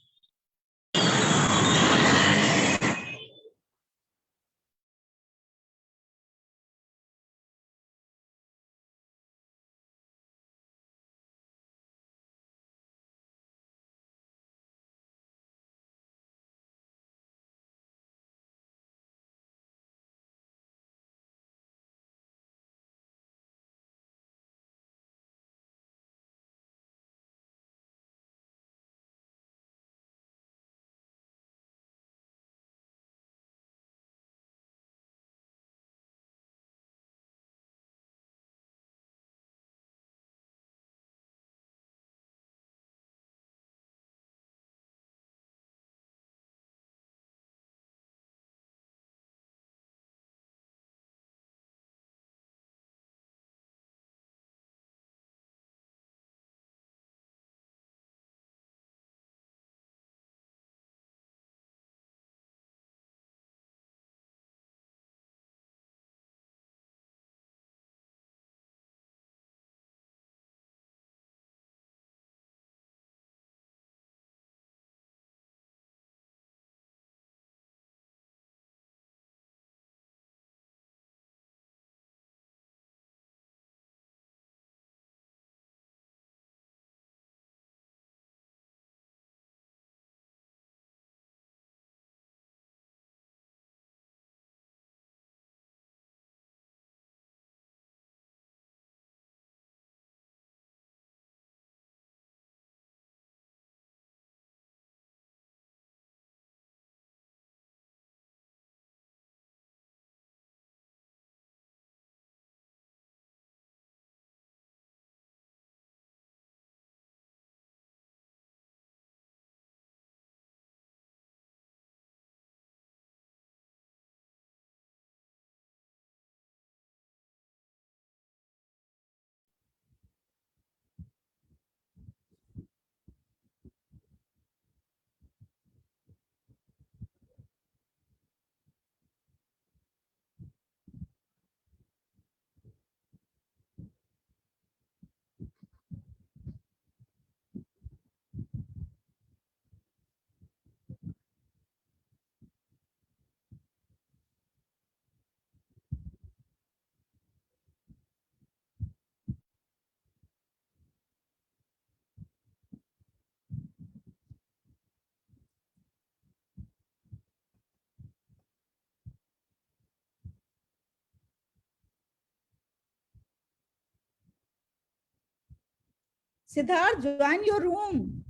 Siddharth, join your room.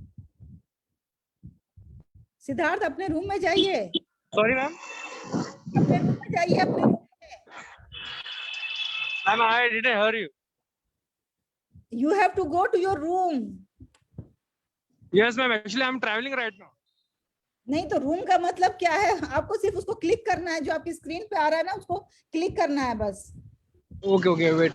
Siddharth अपने room में जाइए. Sorry, ma'am. अपने रूम में जाइए, अपने room में. Ma'am, I didn't hear you. You have to go to your room. Yes, ma'am. Actually, I'm traveling right now. नहीं तो रूम का मतलब क्या है? आपको सिर्फ उसको क्लिक करना है, जो आपकी स्क्रीन पे आ रहा है ना, उसको क्लिक करना है बस. Okay, wait.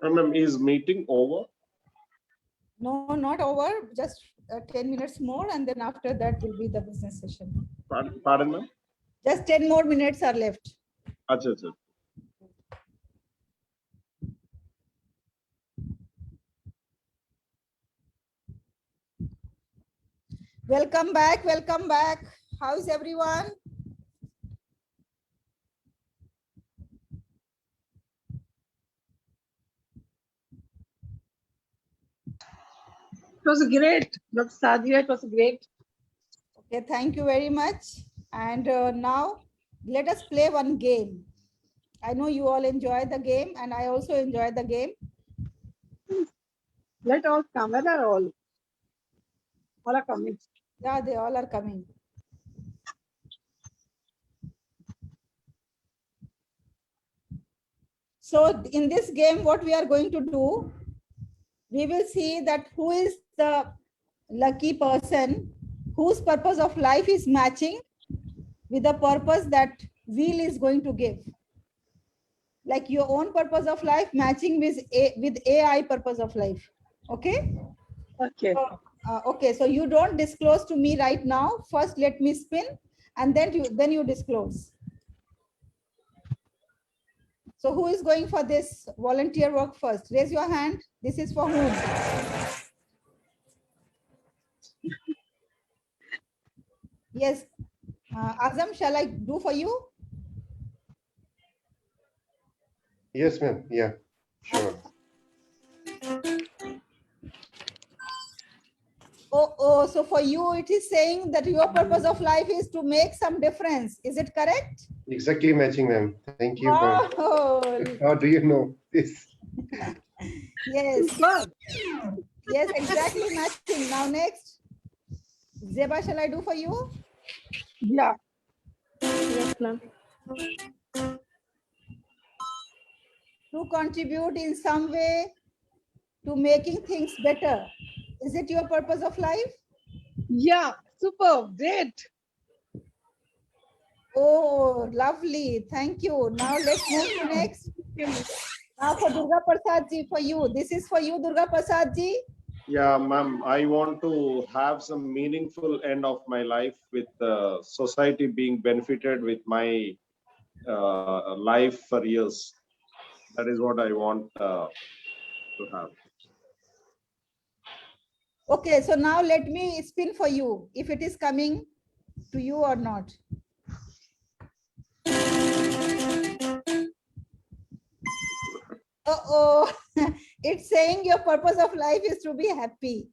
Ma'am, is meeting over? No, not over. Just 10 minutes more, and then after that will be the business session. Pardon, ma'am? Just 10 more minutes are left. Acha. Welcome back. Welcome back. How is everyone? It was great. Dr. Sadia, it was great. Okay, thank you very much. And now let us play one game. I know you all enjoy the game, and I also enjoy the game. Let all come. Where are all? All are coming. Yeah, they all are coming. So in this game, what we are going to do, we will see that who is the lucky person whose purpose of life is matching with the purpose that wheel is going to give. Like your own purpose of life matching with AI purpose of life. Okay? Okay. Okay, so you don't disclose to me right now. First, let me spin, and then you disclose. So who is going for this volunteer work first? Raise your hand. This is for whom? Yes. Azam, shall I do for you? Yes, ma'am. Yeah, sure. Oh, so for you, it is saying that your purpose of life is to make some difference. Is it correct? Exactly matching, ma'am. Thank you. Oh. How do you know this? Yes. Yes, exactly matching. Now next. Zeba, shall I do for you? Yeah. Yes, ma'am. To contribute in some way to making things better. Is it your purpose of life? Yeah, super, great. Oh, lovely. Thank you. Now let's move to next. Now for Durga Prasad ji, for you. This is for you, Durga Prasad ji. Yeah, ma'am, I want to have some meaningful end of my life with society being benefited with my life for years. That is what I want to have. Okay, so now let me spin for you, if it is coming to you or not. Uh-oh, it's saying your purpose of life is to be happy.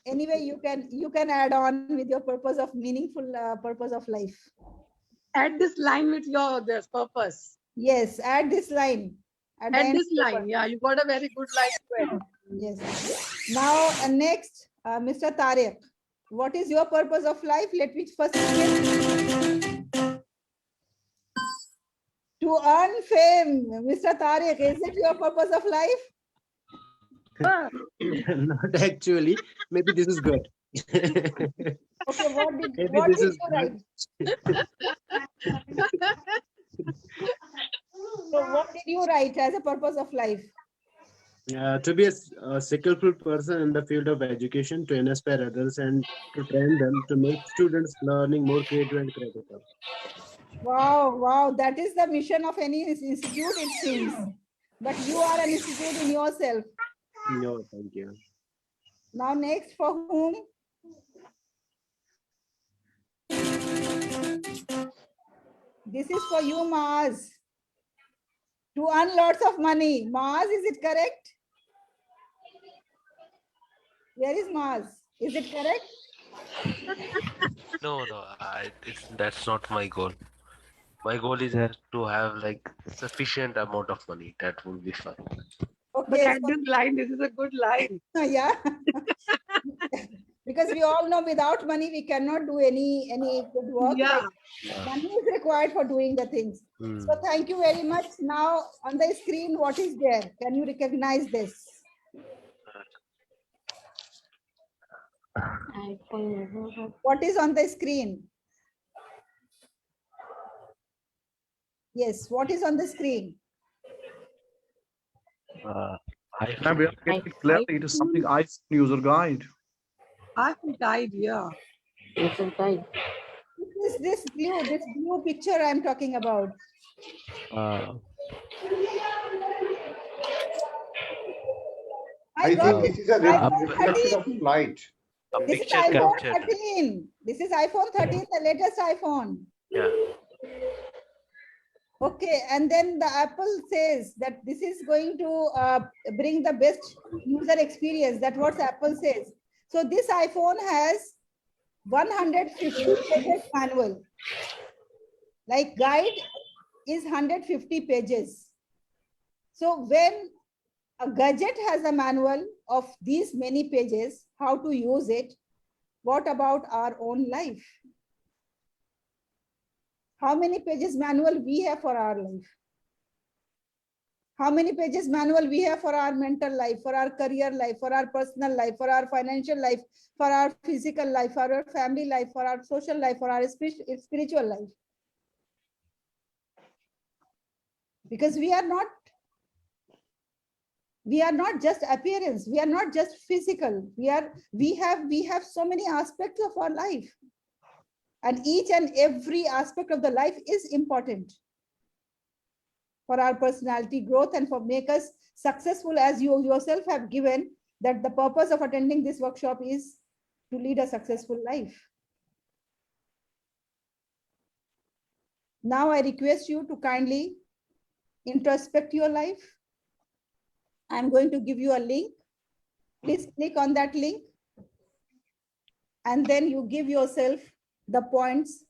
Anyway, you can add on with your purpose of meaningful purpose of life. Add this line with your this purpose. Yes, add this line. Add this line. Yeah, you got a very good line to add. Yes. Now next, Mr. Tariq, what is your purpose of life? Let me first begin. To earn fame, Mr. Tariq, is it your purpose of life? Not actually. Maybe this is good. Okay, what did Maybe you write? So what did you write as a purpose of life? To be a skillful person in the field of education, to inspire others and to train them to make students learning more creative and critical. Wow, that is the mission of any institute, it seems. But you are an institute in yourself. No, thank you. Now next for whom? This is for you, Maz. To earn lots of money. Maz, is it correct? Where is Maz? Is it correct? No, that's not my goal. My goal is to have like sufficient amount of money. That will be fine. But Okay. at this line, this is a good line. Yeah. Because we all know without money we cannot do any good work. Yeah. Like, money is required for doing the things. So thank you very much. Now on the screen, what is there? Can you recognize this? What is on the screen? Yes, what is on the screen? Ma'am, we are getting clearly it is something iPhone user guide. iPhone guide, yeah. User guide. This blue picture I'm talking about. I think this is a reflection of light. This is iPhone 13. This is iPhone 13, the latest iPhone. Yeah. Okay, and then the Apple says that this is going to bring the best user experience. That's what Apple says. So this iPhone has 150 pages manual. Like guide is 150 pages. So when a gadget has a manual of these many pages, how to use it, what about our own life? How many pages manual we have for our life? How many pages manual we have for our mental life, for our career life, for our personal life, for our financial life, for our physical life, for our family life, for our social life, for our spiritual life? Because we are not just appearance, we are not just physical, we have so many aspects of our life, and each and every aspect of the life is important for our personality growth and for make us successful, as you yourself have given that the purpose of attending this workshop is to lead a successful life. Now I request you to kindly introspect your life. I'm going to give you a link. Please click on that link. And then you give yourself the points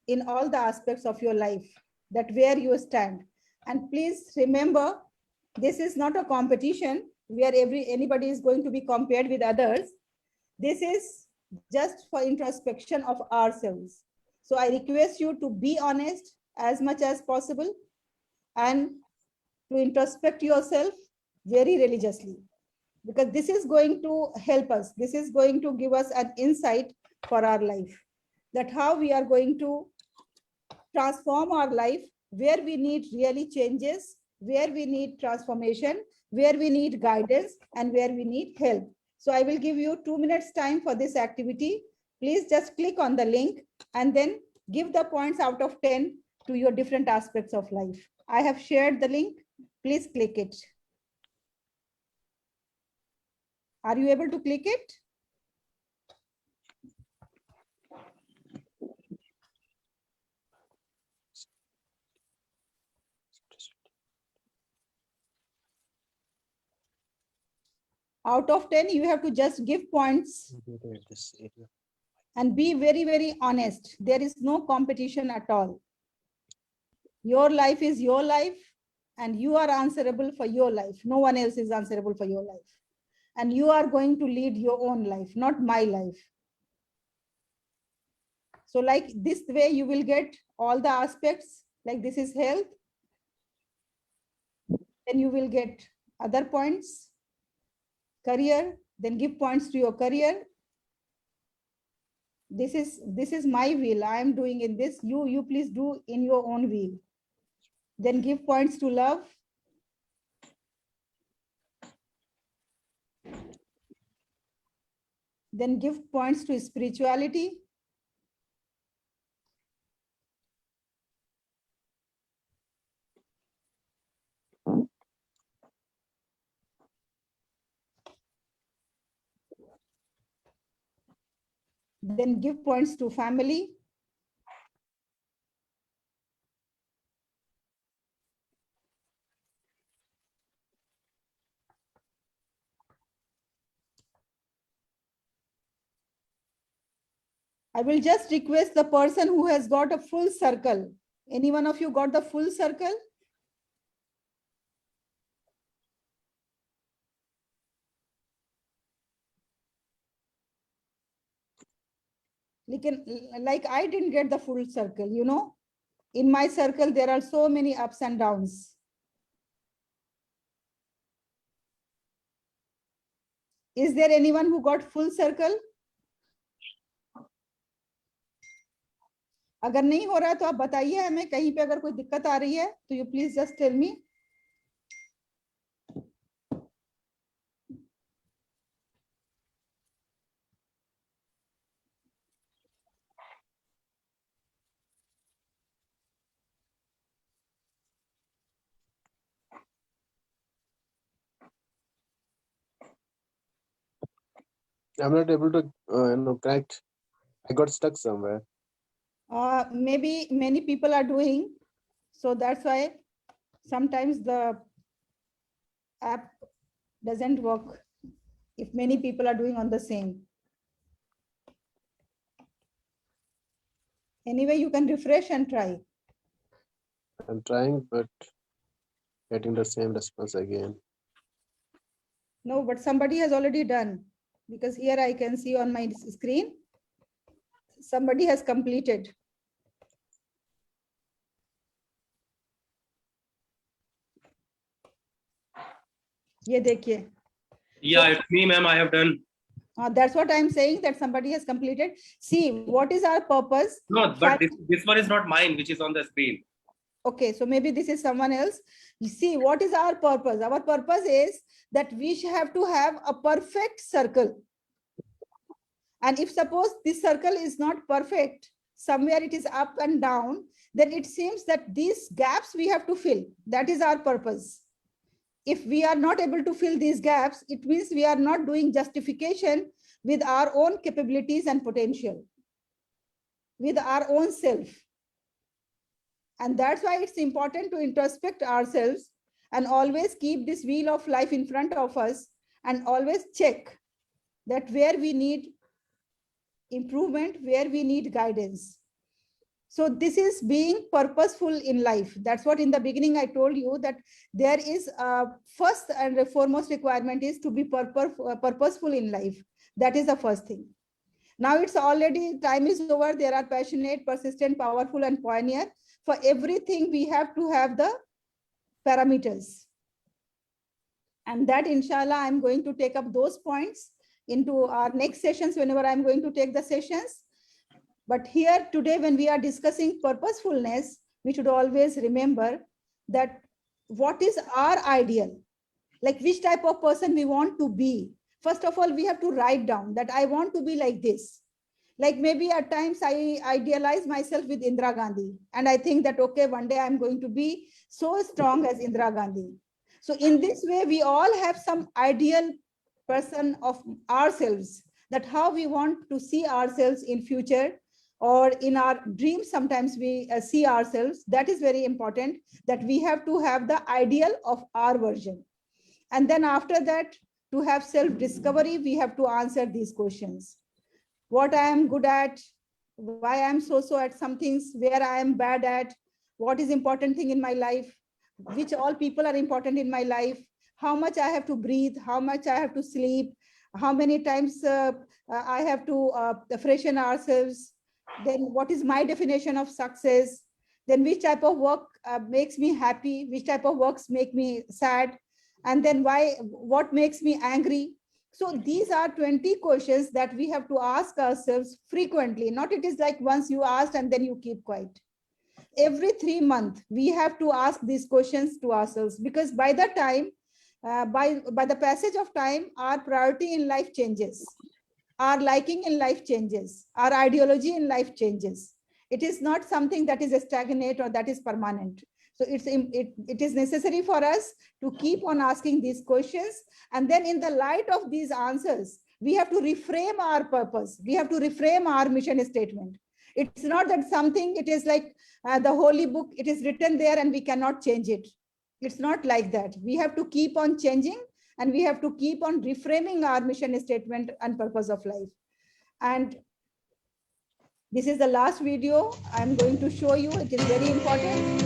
in all the aspects of your life, that where you stand. And please remember, this is not a competition where anybody is going to be compared with others. This is just for introspection of ourselves. So I request you to be honest as much as possible and to introspect yourself very religiously, because this is going to help us. This is going to give us an insight for our life, that how we are going to transform our life, where we need really changes, where we need transformation, where we need guidance, and where we need help. So I will give you 2 minutes time for this activity. Please just click on the link and then give the points out of 10 to your different aspects of life. I have shared the link. Please click it. Are you able to click it? Out of 10, you have to just give points and be very, very honest. There is no competition at all. Your life is your life and you are answerable for your life. No one else is answerable for your life. And you are going to lead your own life, not my life. So like this way, you will get all the aspects, like this is health. Then you will get other points, career, then give points to your career. This is my wheel. I am doing in this. You please do in your own wheel. Then give points to love. Then give points to spirituality. Then give points to family. I will just request the person who has got a full circle. Any one of you got the full circle? Like I didn't get the full circle, you know. In my circle, there are so many ups and downs. Is there anyone who got full circle? अगर नहीं हो रहा है तो आप बताइए हमें, कहीं पे अगर कोई दिक्कत आ रही है तो you please just tell me. I'm not able to connect. I got stuck somewhere. Maybe many people are doing, so that's why sometimes the app doesn't work if many people are doing on the same. Anyway, you can refresh and try. I'm trying, but getting the same response again. No, but somebody has already done, because here I can see on my screen, somebody has completed. ये देखिए. Yeah, it's me, ma'am. I have done. That's what I'm saying, that somebody has completed. See, what is our purpose? No, but this one is not mine, which is on the screen. Okay, so maybe this is someone else. You see, what is our purpose? Our purpose is that we have to have a perfect circle. And if suppose this circle is not perfect, somewhere it is up and down, then it seems that these gaps we have to fill. That is our purpose. If we are not able to fill these gaps, it means we are not doing justification with our own capabilities and potential, with our own self. And that's why it's important to introspect ourselves and always keep this wheel of life in front of us and always check that where we need improvement, where we need guidance. So this is being purposeful in life. That's what in the beginning I told you, that there is a first and foremost requirement is to be purposeful in life. That is the first thing. Now it's already, time is over. There are passionate, persistent, powerful, and pioneer. For everything, we have to have the parameters. And that, inshallah, I'm going to take up those points into our next sessions whenever I'm going to take the sessions. But here today, when we are discussing purposefulness, we should always remember that what is our ideal, like which type of person we want to be. First of all, we have to write down that I want to be like this. Like maybe at times I idealize myself with Indira Gandhi. And I think that, okay, one day I'm going to be so strong as Indira Gandhi. So in this way, we all have some ideal person of ourselves, that how we want to see ourselves in future, or in our dreams, sometimes we see ourselves. That is very important, that we have to have the ideal of our version. And then after that, to have self-discovery, we have to answer these questions. What I am good at, why I am so at some things, where I am bad at, what is important thing in my life, which all people are important in my life, how much I have to breathe, how much I have to sleep, how many times I have to freshen ourselves. Then what is my definition of success? Then which type of work makes me happy? Which type of works make me sad? And then what makes me angry? So these are 20 questions that we have to ask ourselves frequently. Not it is like once you asked and then you keep quiet. Every 3 months, we have to ask these questions to ourselves, because by the time, by the passage of time, our priority in life changes. Our liking in life changes. Our ideology in life changes. It is not something that is stagnant or that is permanent. So it is necessary for us to keep on asking these questions. And then in the light of these answers, we have to reframe our purpose. We have to reframe our mission statement. It's not that something, it is like the holy book, it is written there and we cannot change it. It's not like that. We have to keep on changing and we have to keep on reframing our mission statement and purpose of life. And this is the last video I'm going to show you. It is very important.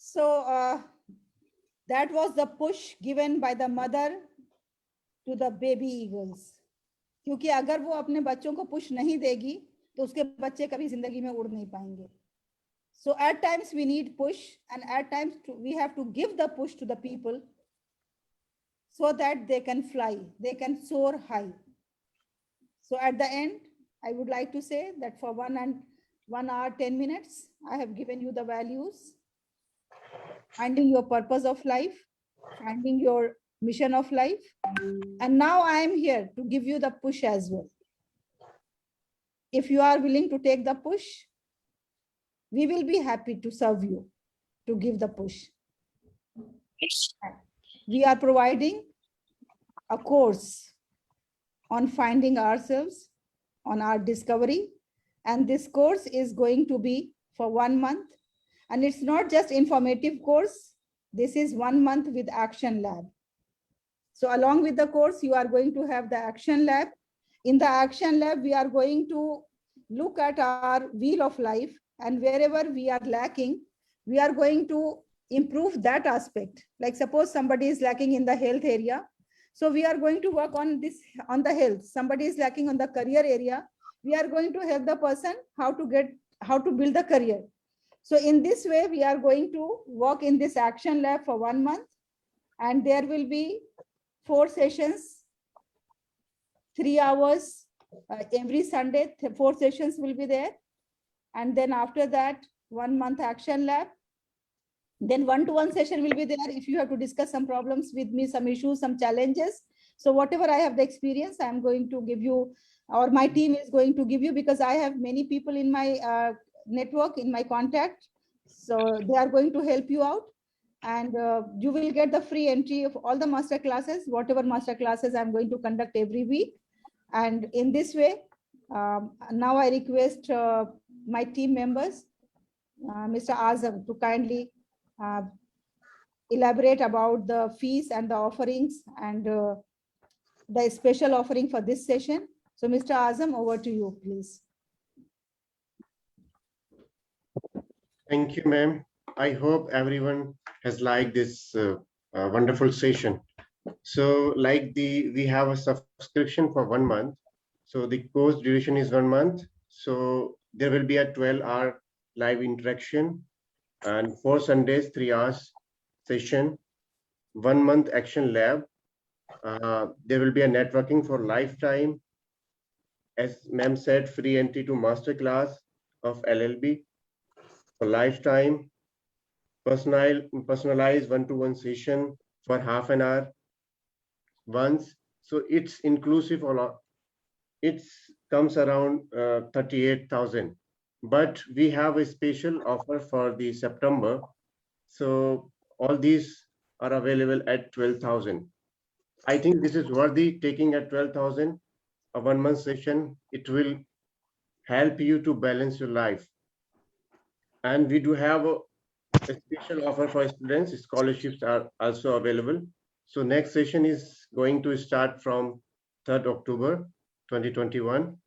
So that was the push given by the mother to the baby eagles. क्योंकि अगर वो अपने बच्चों को push नहीं देगी तो उसके बच्चे कभी जिंदगी में उड़ नहीं पाएंगे. So at times we need push and at times we have to give the push to the people so that they can fly, they can soar high. So at the end, I would like to say that for 1 hour, 10 minutes, I have given you the values, finding your purpose of life, finding your mission of life. And now I am here to give you the push as well. If you are willing to take the push, we will be happy to serve you, to give the push. We are providing a course on finding ourselves, on our discovery. And this course is going to be for 1 month. And it's not just informative course. This is 1 month with Action Lab. So along with the course, you are going to have the action lab. In the action lab, we are going to look at our wheel of life, and wherever we are lacking, we are going to improve that aspect. Like suppose somebody is lacking in the health area. So we are going to work on this, on the health. Somebody is lacking on the career area. We are going to help the person how to build the career. So in this way, we are going to work in this action lab for 1 month, and there will be 4 sessions, 3 hours every Sunday. 4 sessions will be there. And then after that, 1 month action lab. Then one-to-one session will be there if you have to discuss some problems with me, some issues, some challenges. So whatever I have the experience, I'm going to give you, or my team is going to give you, because I have many people in my network, in my contact. So they are going to help you out. And you will get the free entry of all the master classes, whatever master classes I'm going to conduct every week. And in this way, now I request my team members, Mr. Azam, to kindly elaborate about the fees and the offerings and the special offering for this session. So Mr. Azam, over to you, please. Thank you, ma'am. I hope everyone has liked this wonderful session. So like we have a subscription for 1 month. So the course duration is 1 month. So there will be a 12-hour live interaction and 4 Sundays, 3 hours session, 1 month action lab. There will be a networking for lifetime. As ma'am said, free entry to masterclass of LLB for lifetime, personalized one-to-one session for half an hour once. So it's inclusive, it comes around 38,000. But we have a special offer for the September. So all these are available at 12,000. I think this is worthy taking at 12,000, a 1 month session. It will help you to balance your life. And we do have a special offer for students. Scholarships are also available. So next session is going to start from 3rd October 2021.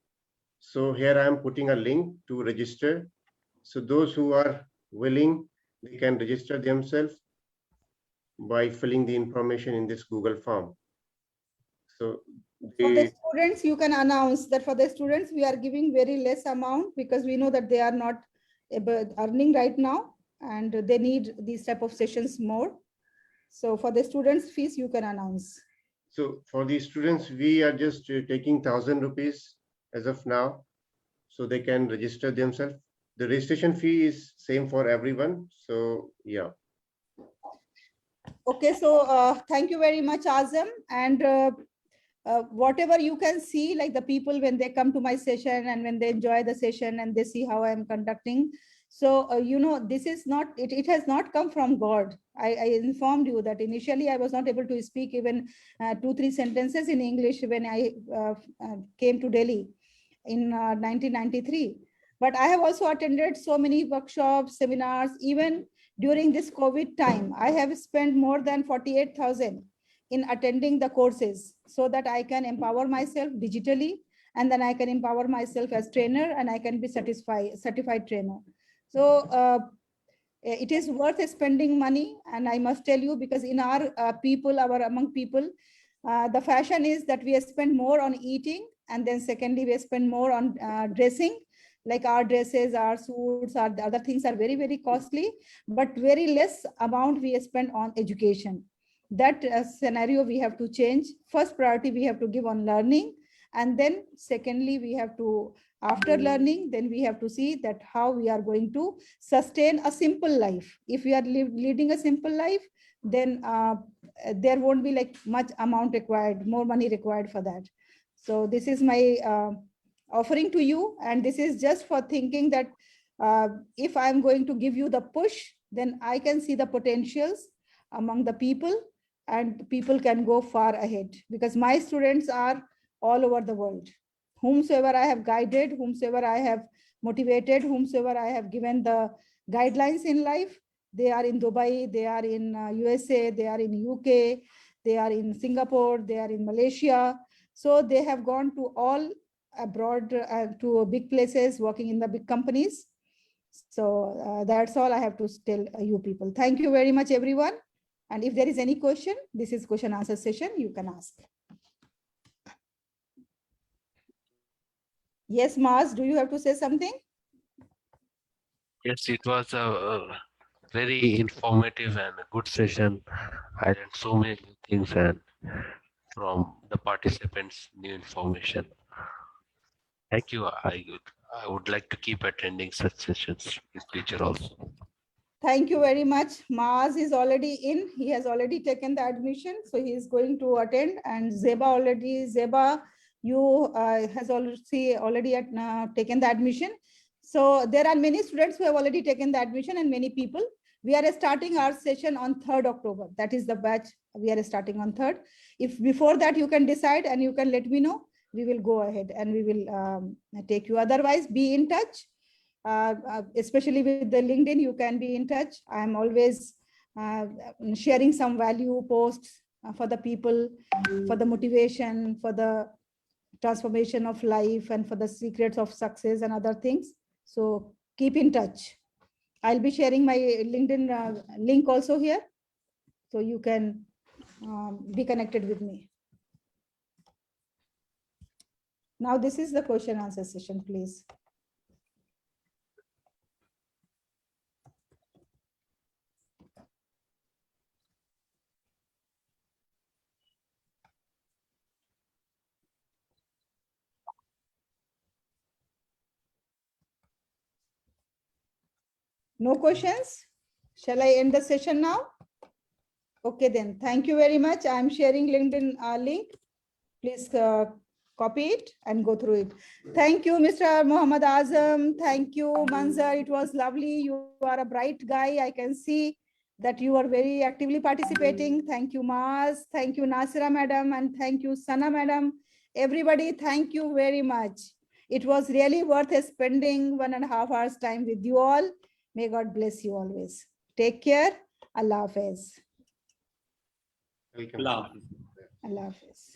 So here I am putting a link to register. So those who are willing, they can register themselves by filling the information in this Google form. So for the students, you can announce that for the students, we are giving very less amount because we know that they are not earning right now and they need these type of sessions more. So for the students' fees, you can announce. So for the students, we are just taking 1,000 rupees as of now, so they can register themselves. The registration fee is same for everyone. So yeah. Okay, so thank you very much, Azam. And whatever you can see, like the people when they come to my session and when they enjoy the session and they see how I am conducting. So, you know, this is not, it has not come from God. I informed you that initially I was not able to speak even 2-3 sentences in English when I came to Delhi in 1993. But I have also attended so many workshops, seminars, even during this COVID time. I have spent more than 48,000 in attending the courses so that I can empower myself digitally, and then I can empower myself as trainer and I can be certified trainer. So it is worth spending money. And I must tell you, because in our people, among people, the fashion is that we spend more on eating, and then secondly, we spend more on dressing, like our dresses, our suits, our other things are very, very costly, but very less amount we spend on education. That scenario we have to change. First priority we have to give on learning, and then secondly we have to, after learning, then we have to see that how we are going to sustain a simple life. If we are leading a simple life, then there won't be like much amount required, more money required for that. So this is my offering to you, and this is just for thinking that if I'm going to give you the push, then I can see the potentials among the people, and people can go far ahead, because my students are all over the world. Whomsoever I have guided, whomsoever I have motivated, whomsoever I have given the guidelines in life, they are in Dubai, they are in USA, they are in UK, they are in Singapore, they are in Malaysia. So they have gone to all abroad, to big places, working in the big companies. So that's all I have to tell you people. Thank you very much, everyone. And if there is any question, this is question answer session, you can ask. Yes, Mars, do you have to say something? Yes, it was a very informative and a good session. I learned so many things and from the participants, new information. Thank you. I would like to keep attending such sessions in future also. Thank you very much. Mars is already in. He has already taken the admission, so he is going to attend. And Zeba, you has already taken the admission. So there are many students who have already taken the admission and many people. We are starting our session on 3rd October. That is the batch we are starting on 3rd. If before that you can decide and you can let me know, we will go ahead and we will take you. Otherwise, be in touch. Especially with the LinkedIn, you can be in touch. I'm always sharing some value posts for the people, for the motivation, for the transformation of life, and for the secrets of success and other things. So keep in touch. I'll be sharing my LinkedIn link also here, so you can be connected with me. Now this is the question answer session, please. No questions? Shall I end the session now? Okay, then. Thank you very much. I'm sharing LinkedIn link. Please copy it and go through it. Thank you, Mr. Muhammad Azam. Thank you, Manzar. It was lovely. You are a bright guy. I can see that you are very actively participating. Thank you, Maz. Thank you, Nasira madam. And thank you, Sana madam. Everybody, thank you very much. It was really worth spending 1.5 hours time with you all. May God bless you always. Take care. Allah Hafiz. Allah. Allah Hafiz.